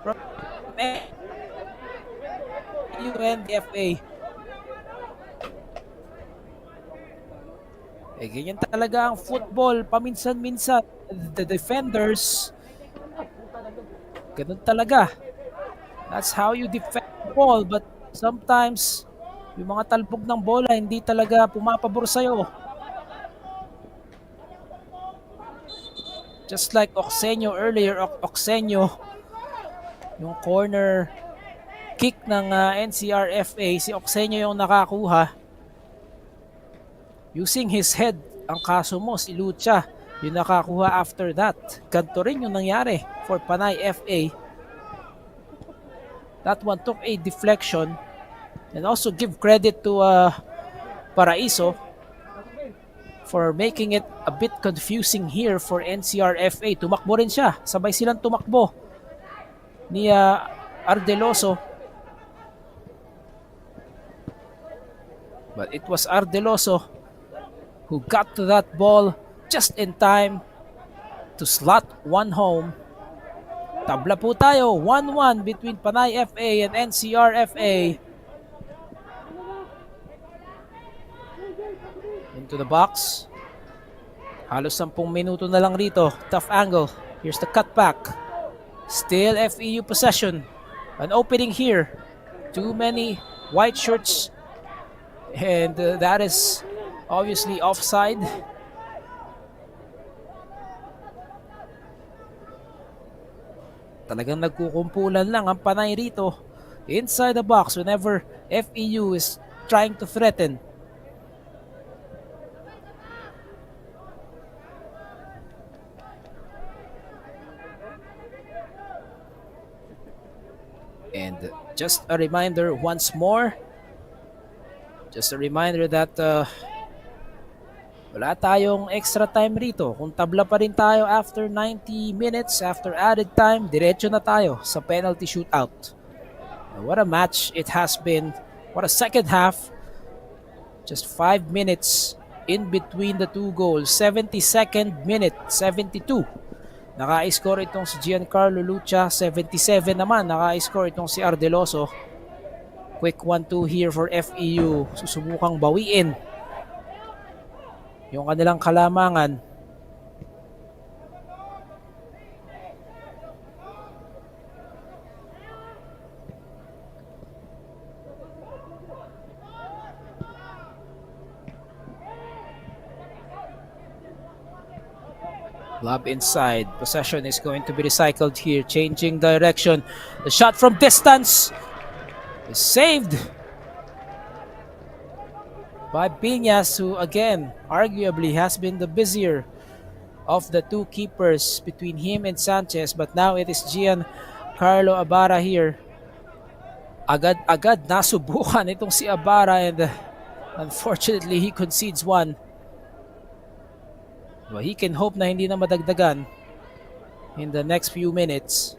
From UNFA. Ganyan talaga ang football. Paminsan-minsan, the defenders, ganun talaga. That's how you defend the ball. But sometimes, yung mga talbog ng bola, hindi talaga pumapabor sa'yo. Just like Oxenio earlier, Oxenio, yung corner kick ng NCRFA, si Oxenio yung nakakuha. Using his head, ang kaso mo, si Lucha, yung nakakuha after that. Ganito rin yung nangyari for Panay FA. That one took a deflection. And also give credit to Paraiso for making it a bit confusing here for NCR FA. Tumakbo rin siya. Sabay silang tumakbo ni Ardeloso. But it was Ardeloso who got to that ball just in time to slot one home. Tabla po tayo, 1-1 between Panay FA and NCR FA. Into the box. Halos 10 minuto na lang rito. Tough angle. Here's the cutback. Still FEU possession. An opening here. Too many white shirts. And that is obviously offside. Talagang nagkukumpulan lang ang Panay rito. Inside the box whenever FEU is trying to threaten. And just a reminder once more. Just a reminder that wala tayong extra time rito. Kung tabla pa rin tayo after 90 minutes, after added time, diretso na tayo sa penalty shootout. What a match it has been. What a second half. Just 5 minutes in between the two goals. 72nd minute, 72. Naka-score itong si Giancarlo Lucha. 77 naman, naka-score itong si Ardeloso. Quick 1-2 here for FEU. Susubukang bawiin yung kanilang kalamangan. Lob inside. Possession is going to be recycled here. Changing direction. The shot from distance is saved by Piñas, who again arguably has been the busier of the two keepers between him and Sanchez. But now it is Giancarlo Ibarra here. Agad nasubukan itong si Ibarra, and unfortunately he concedes one. Well, he can hope na hindi na madagdagan in the next few minutes.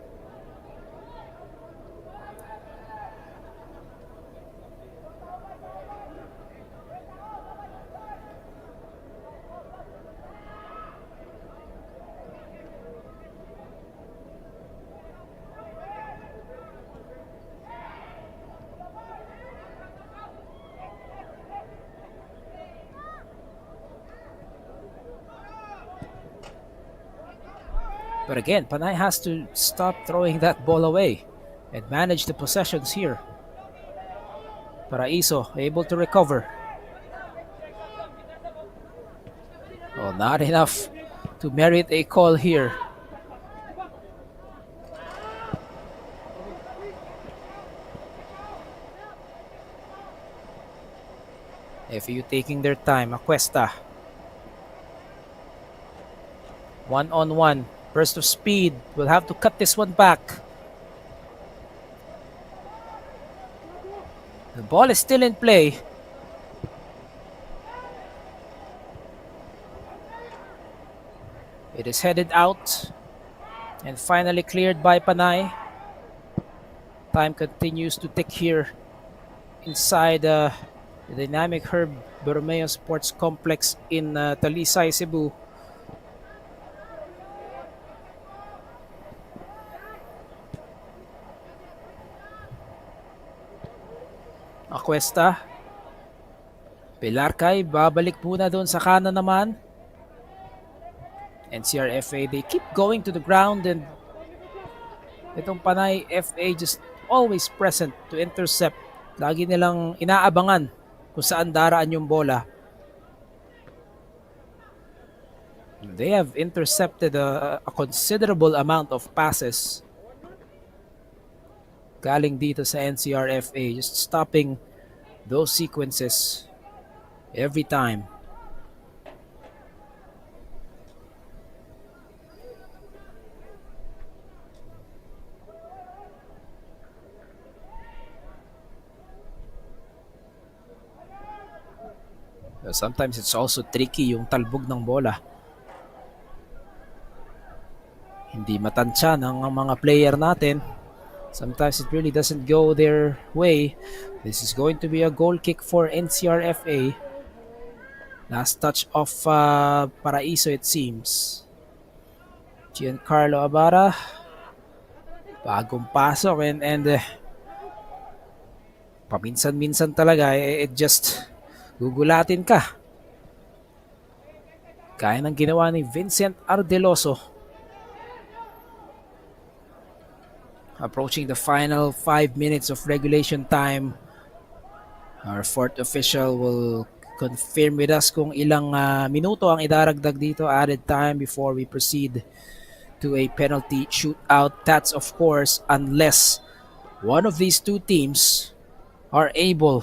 But again, Panay has to stop throwing that ball away and manage the possessions here. Paraiso able to recover. Oh, not enough to merit a call here. FEU taking their time. Acuesta. 1-on-1. Burst of speed. We'll have to cut this one back. The ball is still in play. It is headed out and finally cleared by Panay. Time continues to tick here inside the dynamic Herb Bermeo Sports Complex in Talisay, Cebu. Acuesta. Pilarcay, babalik muna doon sa kanan naman. NCR FA, they keep going to the ground, and itong Panay FA just always present to intercept. Lagi nilang inaabangan kung saan daraan yung bola. They have intercepted a considerable amount of passes galing dito sa NCR FA, just stopping those sequences every time. Sometimes it's also tricky yung talbog ng bola. Hindi matansya ng mga player natin. Sometimes it really doesn't go their way. This is going to be a goal kick for NCRFA. Last touch of Paraiso, it seems. Giancarlo Abara. Bagong pasok and paminsan-minsan talaga it just gugulatin ka. Kaya ng ginawa ni Vincent Ardeloso. Approaching the final 5 minutes of regulation time. Our fourth official will confirm with us kung ilang minuto ang idaragdag dito, added time, before we proceed to a penalty shootout. That's of course unless one of these two teams are able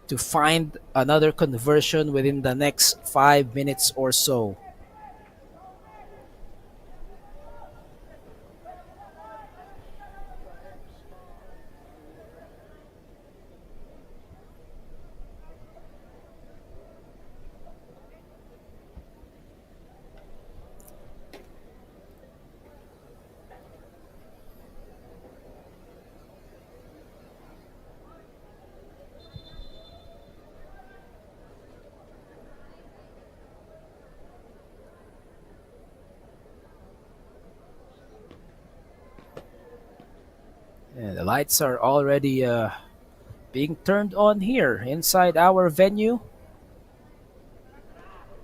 to find another conversion within the next 5 minutes or so. And the lights are already being turned on here inside our venue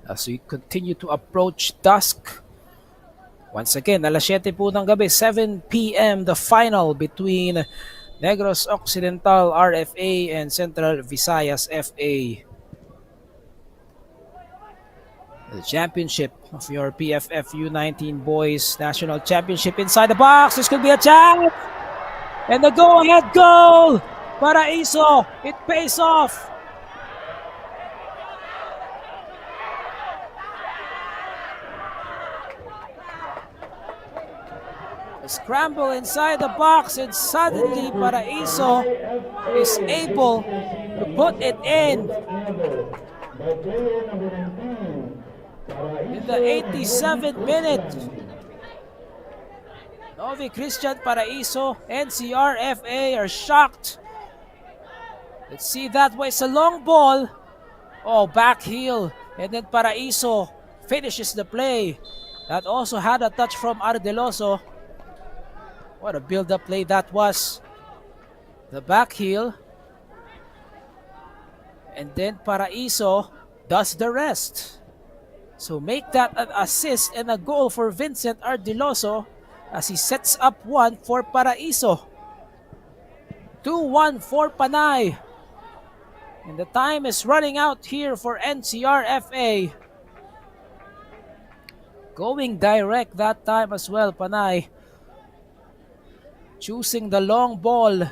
as we continue to approach dusk. Once again, alas 7 po ng gabi, 7 p.m. the final between Negros Occidental RFA and Central Visayas FA. The championship of your PFF U19 Boys National Championship inside the box. This could be a chance. And the go-ahead goal! Paraiso, it pays off. A scramble inside the box and suddenly Paraiso is able to put it in the 87th minute. Novi Christian Paraiso, NCRFA are shocked. Let's see that way. It's a long ball. Oh, back heel. And then Paraiso finishes the play. That also had a touch from Ardeloso. What a build-up play that was. The back heel. And then Paraiso does the rest. So make that an assist and a goal for Vincent Ardeloso as he sets up one for Paraiso. 2-1 for Panay. And the time is running out here for NCRFA. Going direct that time as well, Panay. Choosing the long ball.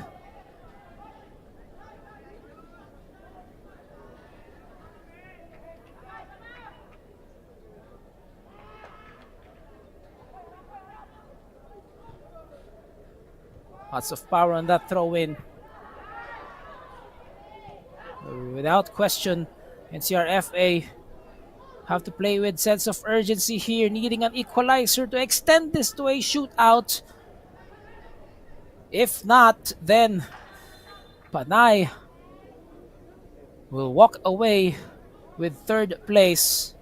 Lots of power on that throw-in. Without question, NCRFA have to play with sense of urgency here, needing an equalizer to extend this to a shootout. If not, then Panay will walk away with third place.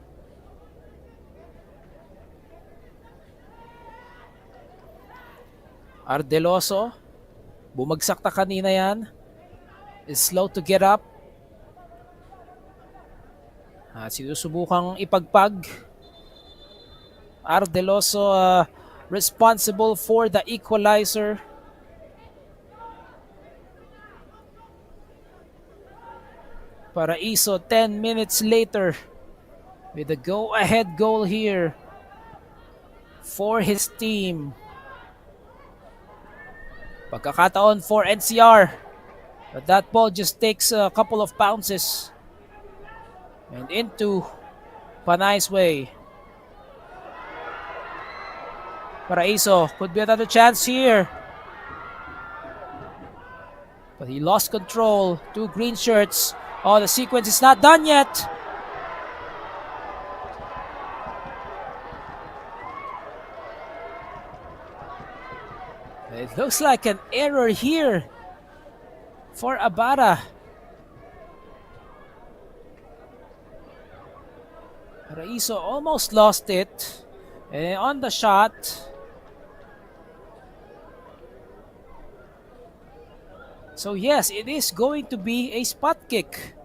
Ardeloso, bumagsak na kanina yan. Is slow to get up. At sinusubukang ipagpag. Ardeloso responsible for the equalizer. Paraiso 10 minutes later with a go-ahead goal here for his team. Pagkakataon for NCR. But that ball just takes a couple of bounces. And into Panay's way. Paraiso could be another chance here. But he lost control. Two green shirts Oh, the sequence is not done yet. It looks like an error here for Abara. Raiso almost lost it. And on the shot. So yes, it is going to be a spot kick.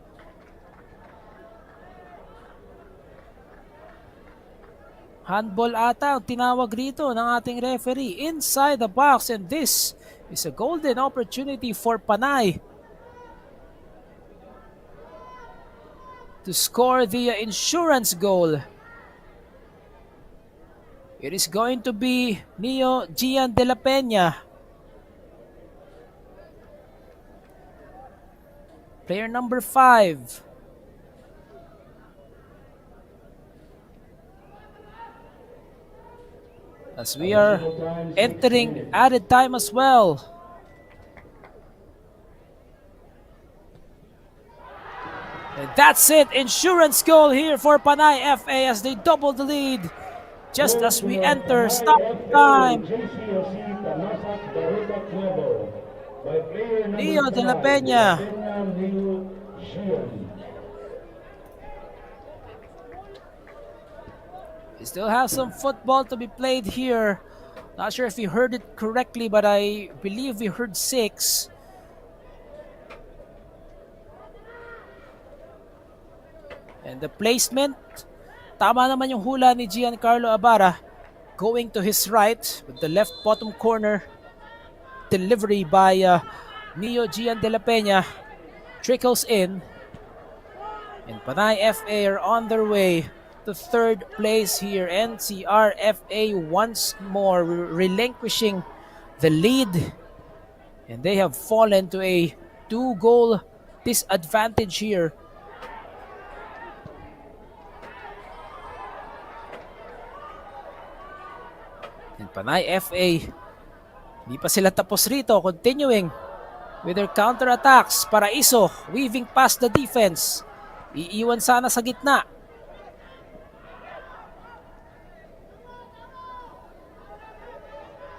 Handball ata ang tinawag rito ng ating referee inside the box, and this is a golden opportunity for Panay to score the insurance goal. It is going to be Neo Gian de la Peña. Player number 5. As we are entering added time as well. And that's it. Insurance goal here for Panay FA as they double the lead. Just as we enter stop time. Neo de la Peña. We still have some football to be played here. Not sure if you heard it correctly, but I believe we heard 6. And the placement, tama naman yung hula ni Giancarlo Abara. Going to his right with the left bottom corner. Delivery by Neo Gian de la Peña. Trickles in. And Panay FA are on their way to third place here. NCR FA once more relinquishing the lead. And they have fallen to a 2-goal disadvantage here. And Panay FA, di pa sila tapos rito, continuing with their counter-attacks. Paraiso, weaving past the defense. Iiwan sana sa gitna.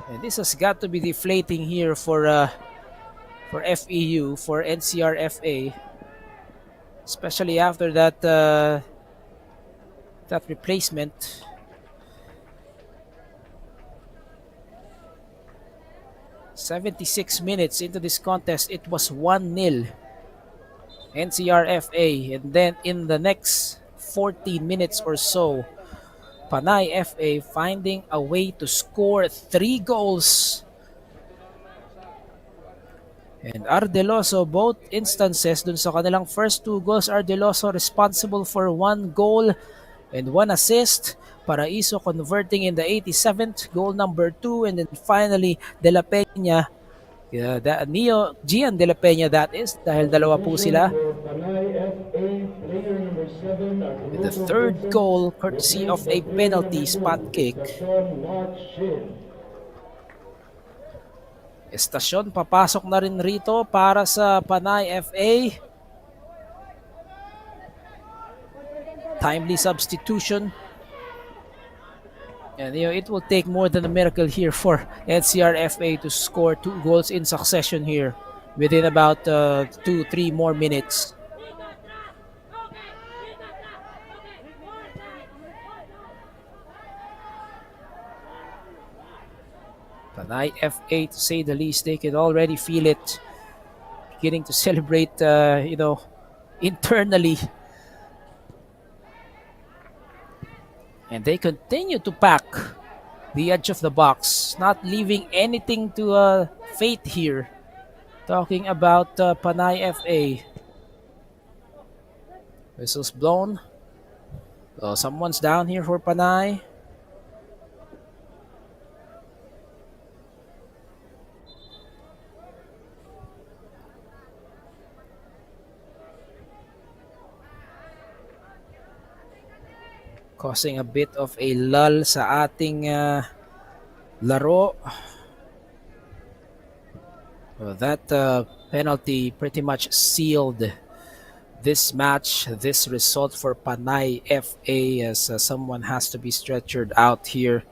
And this has got to be deflating here for FEU, for NCR FA. Especially after that that replacement. "76 minutes into this contest, it was 1-0 NCR FA, and then in the next 14 minutes or so, Panay FA finding a way to score 3 goals. And Ardeloso, both instances, dun sa kanilang first 2 goals, Ardeloso responsible for 1 goal and 1 assist. Paraiso converting in the 87th, goal number 2, and then finally De La Peña, Neo Gian De La Peña, that is, dahil dalawa po sila. With the third goal courtesy of a penalty spot kick. Estasyon papasok na rin rito para sa Panay FA. Timely substitution. And it will take more than a miracle here for NCR FA to score 2 goals in succession here within about 2-3 more minutes. Panay FA, to say the least, they can already feel it, beginning to celebrate, internally. And they continue to pack the edge of the box, not leaving anything to fate here. Talking about Panay FA. Whistles blown. So someone's down here for Panay. Causing a bit of a lull sa ating laro. That penalty pretty much sealed this match, this result for Panay FA, as someone has to be stretchered out here.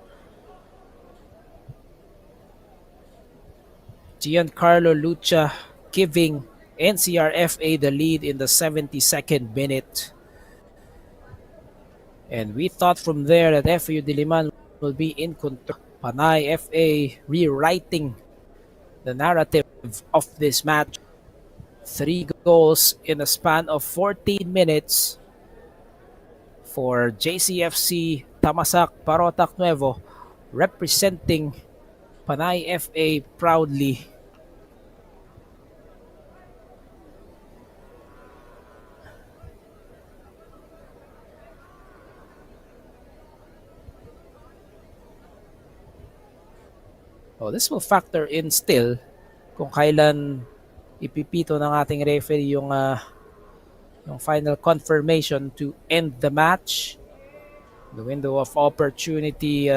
Giancarlo Lucha giving NCR FA the lead in the 72nd minute. And we thought from there that FAU Diliman will be in control. Panay FA rewriting the narrative of this match. 3 goals in a span of 14 minutes for JCFC Tamasak Parotac Nuevo, representing Panay FA proudly. Oh, this will factor in still kung kailan ipipito ng ating referee yung final confirmation to end the match. The window of opportunity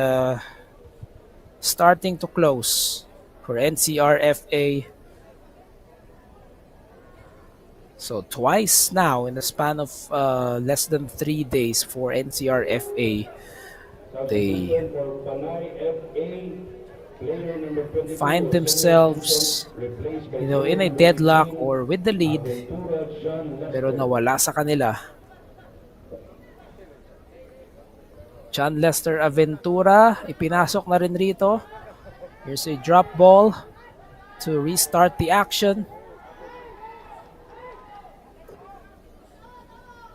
starting to close for NCR FA. So twice now in the span of less than 3 days for NCR FA, they find themselves, in a deadlock or with the lead, pero nawala sa kanila. John Lester Aventura, ipinasok na rin rito. Here's a drop ball to restart the action.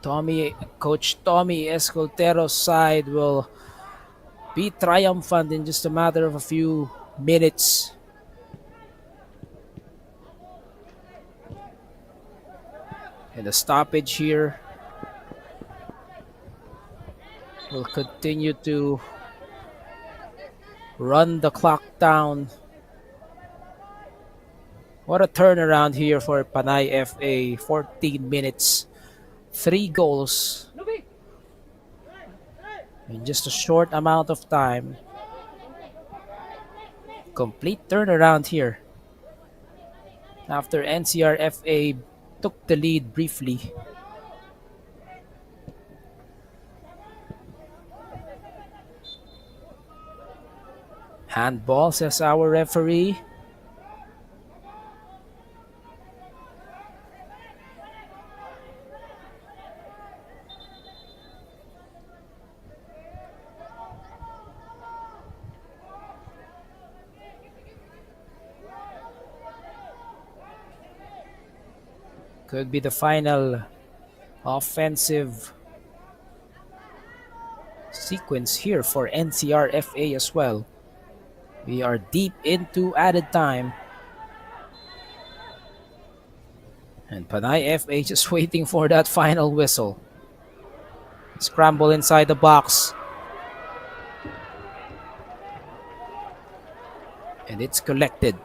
Coach Tommy Escoltero's side will be triumphant in just a matter of a few minutes. And the stoppage here will continue to run the clock down. What a turnaround here for Panay FA. 14 minutes, 3 goals in just a short amount of time. Complete turnaround here after NCR FA took the lead briefly. Handball, says our referee. Could be the final offensive sequence here for NCR FA as well. We are deep into added time. And Panay FA just waiting for that final whistle. Scramble inside the box. And it's collected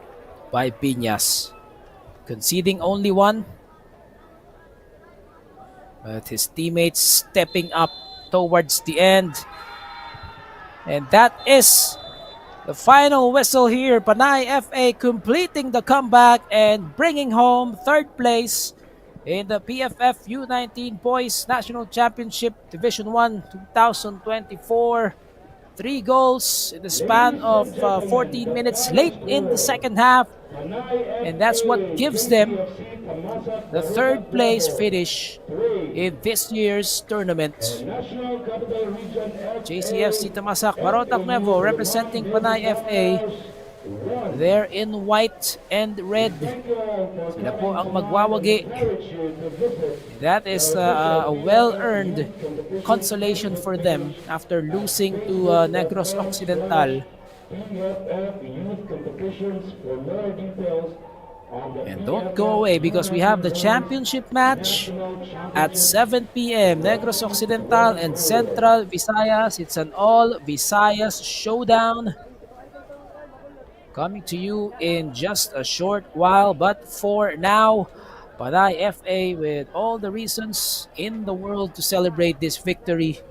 by Piñas. Conceding only one. But his teammates stepping up towards the end. And that is the final whistle here. Panay FA completing the comeback and bringing home 3rd place in the PFF U19 Boys National Championship Division 1 2024. 3 goals in the span of 14 minutes late in the second half. And that's what gives them the 3rd place finish in this year's tournament. JCFC Tamasak Parotac Nuevo representing Panay FA. They're in white and red. Sila po ang magwawagi. That is a well-earned consolation for them after losing to Negros Occidental. And don't go away because we have the championship match at 7 p.m. Negros Occidental and Central Visayas. It's an all Visayas showdown coming to you in just a short while. But for now, Panay FA with all the reasons in the world to celebrate this victory.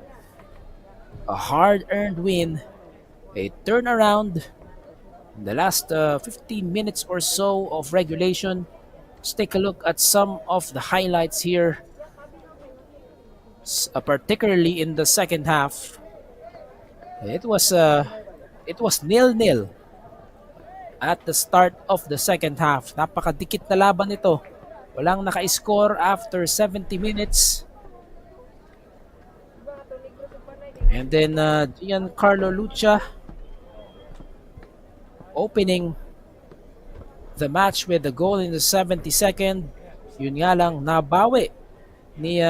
A hard-earned win, a turnaround in the last 15 minutes or so of regulation. Let's take a look at some of the highlights here particularly in the second half. It was 0-0 at the start of the second half. Napakadikit na laban ito. Walang naka-score after 70 minutes. And then Giancarlo Lucha opening the match with the goal in the 72nd. Yun nga lang, nabawi ni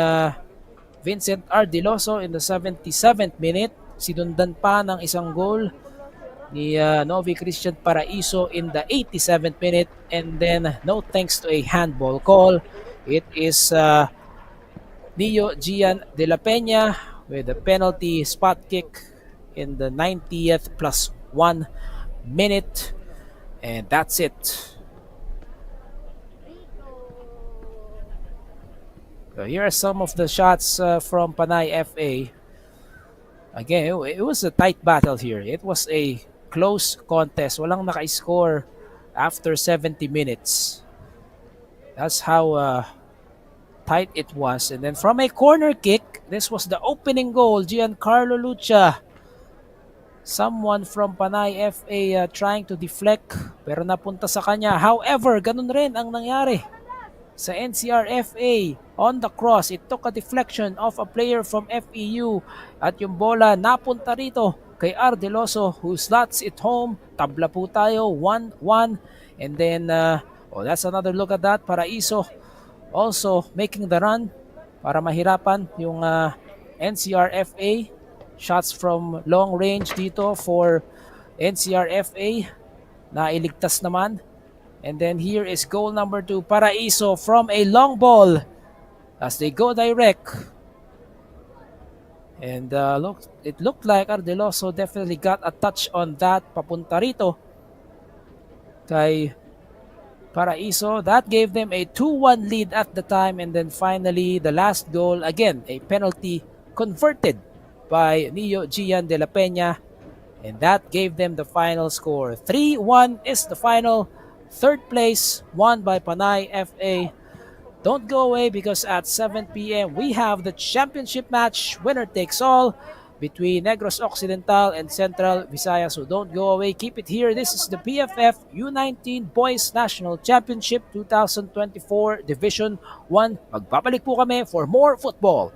Vincent Ardiloso in the 77th minute. Sinundan pa ng isang goal ni Novi Christian Paraiso in the 87th minute. And then, no thanks to a handball call, it is Neo Gian de la Peña with a penalty spot kick in the 90th plus 1 minute. And that's it. So here are some of the shots from Panay FA. Again, it was a tight battle here. It was a close contest. Walang naka-score after 70 minutes. That's how tight it was. And then from a corner kick, this was the opening goal. Giancarlo Lucha. Someone from Panay FA trying to deflect, pero napunta sa kanya. However, ganun rin ang nangyari sa NCR FA. On the cross, it took a deflection of a player from FEU at yung bola napunta rito kay Ardiloso who slots it home. Tabla po tayo, 1-1. And then, that's another look at that. Paraiso also making the run para mahirapan yung NCR FA. Shots from long range dito for NCR FA na iligtas naman. And then here is goal number 2, Paraiso from a long ball as they go direct. And it looked like Ardiloso definitely got a touch on that papunta rito kay Paraiso. That gave them a 2-1 lead at the time. And then finally, the last goal, again, a penalty converted by Neo Gian de la Peña. And that gave them the final score. 3-1 is the final. Third place won by Panay FA. Don't go away because at 7 p.m. we have the championship match, winner takes all, between Negros Occidental and Central Visayas. So don't go away. Keep it here. This is the PFF U19 Boys National Championship 2024 Division 1. Magbabalik po kami for more football.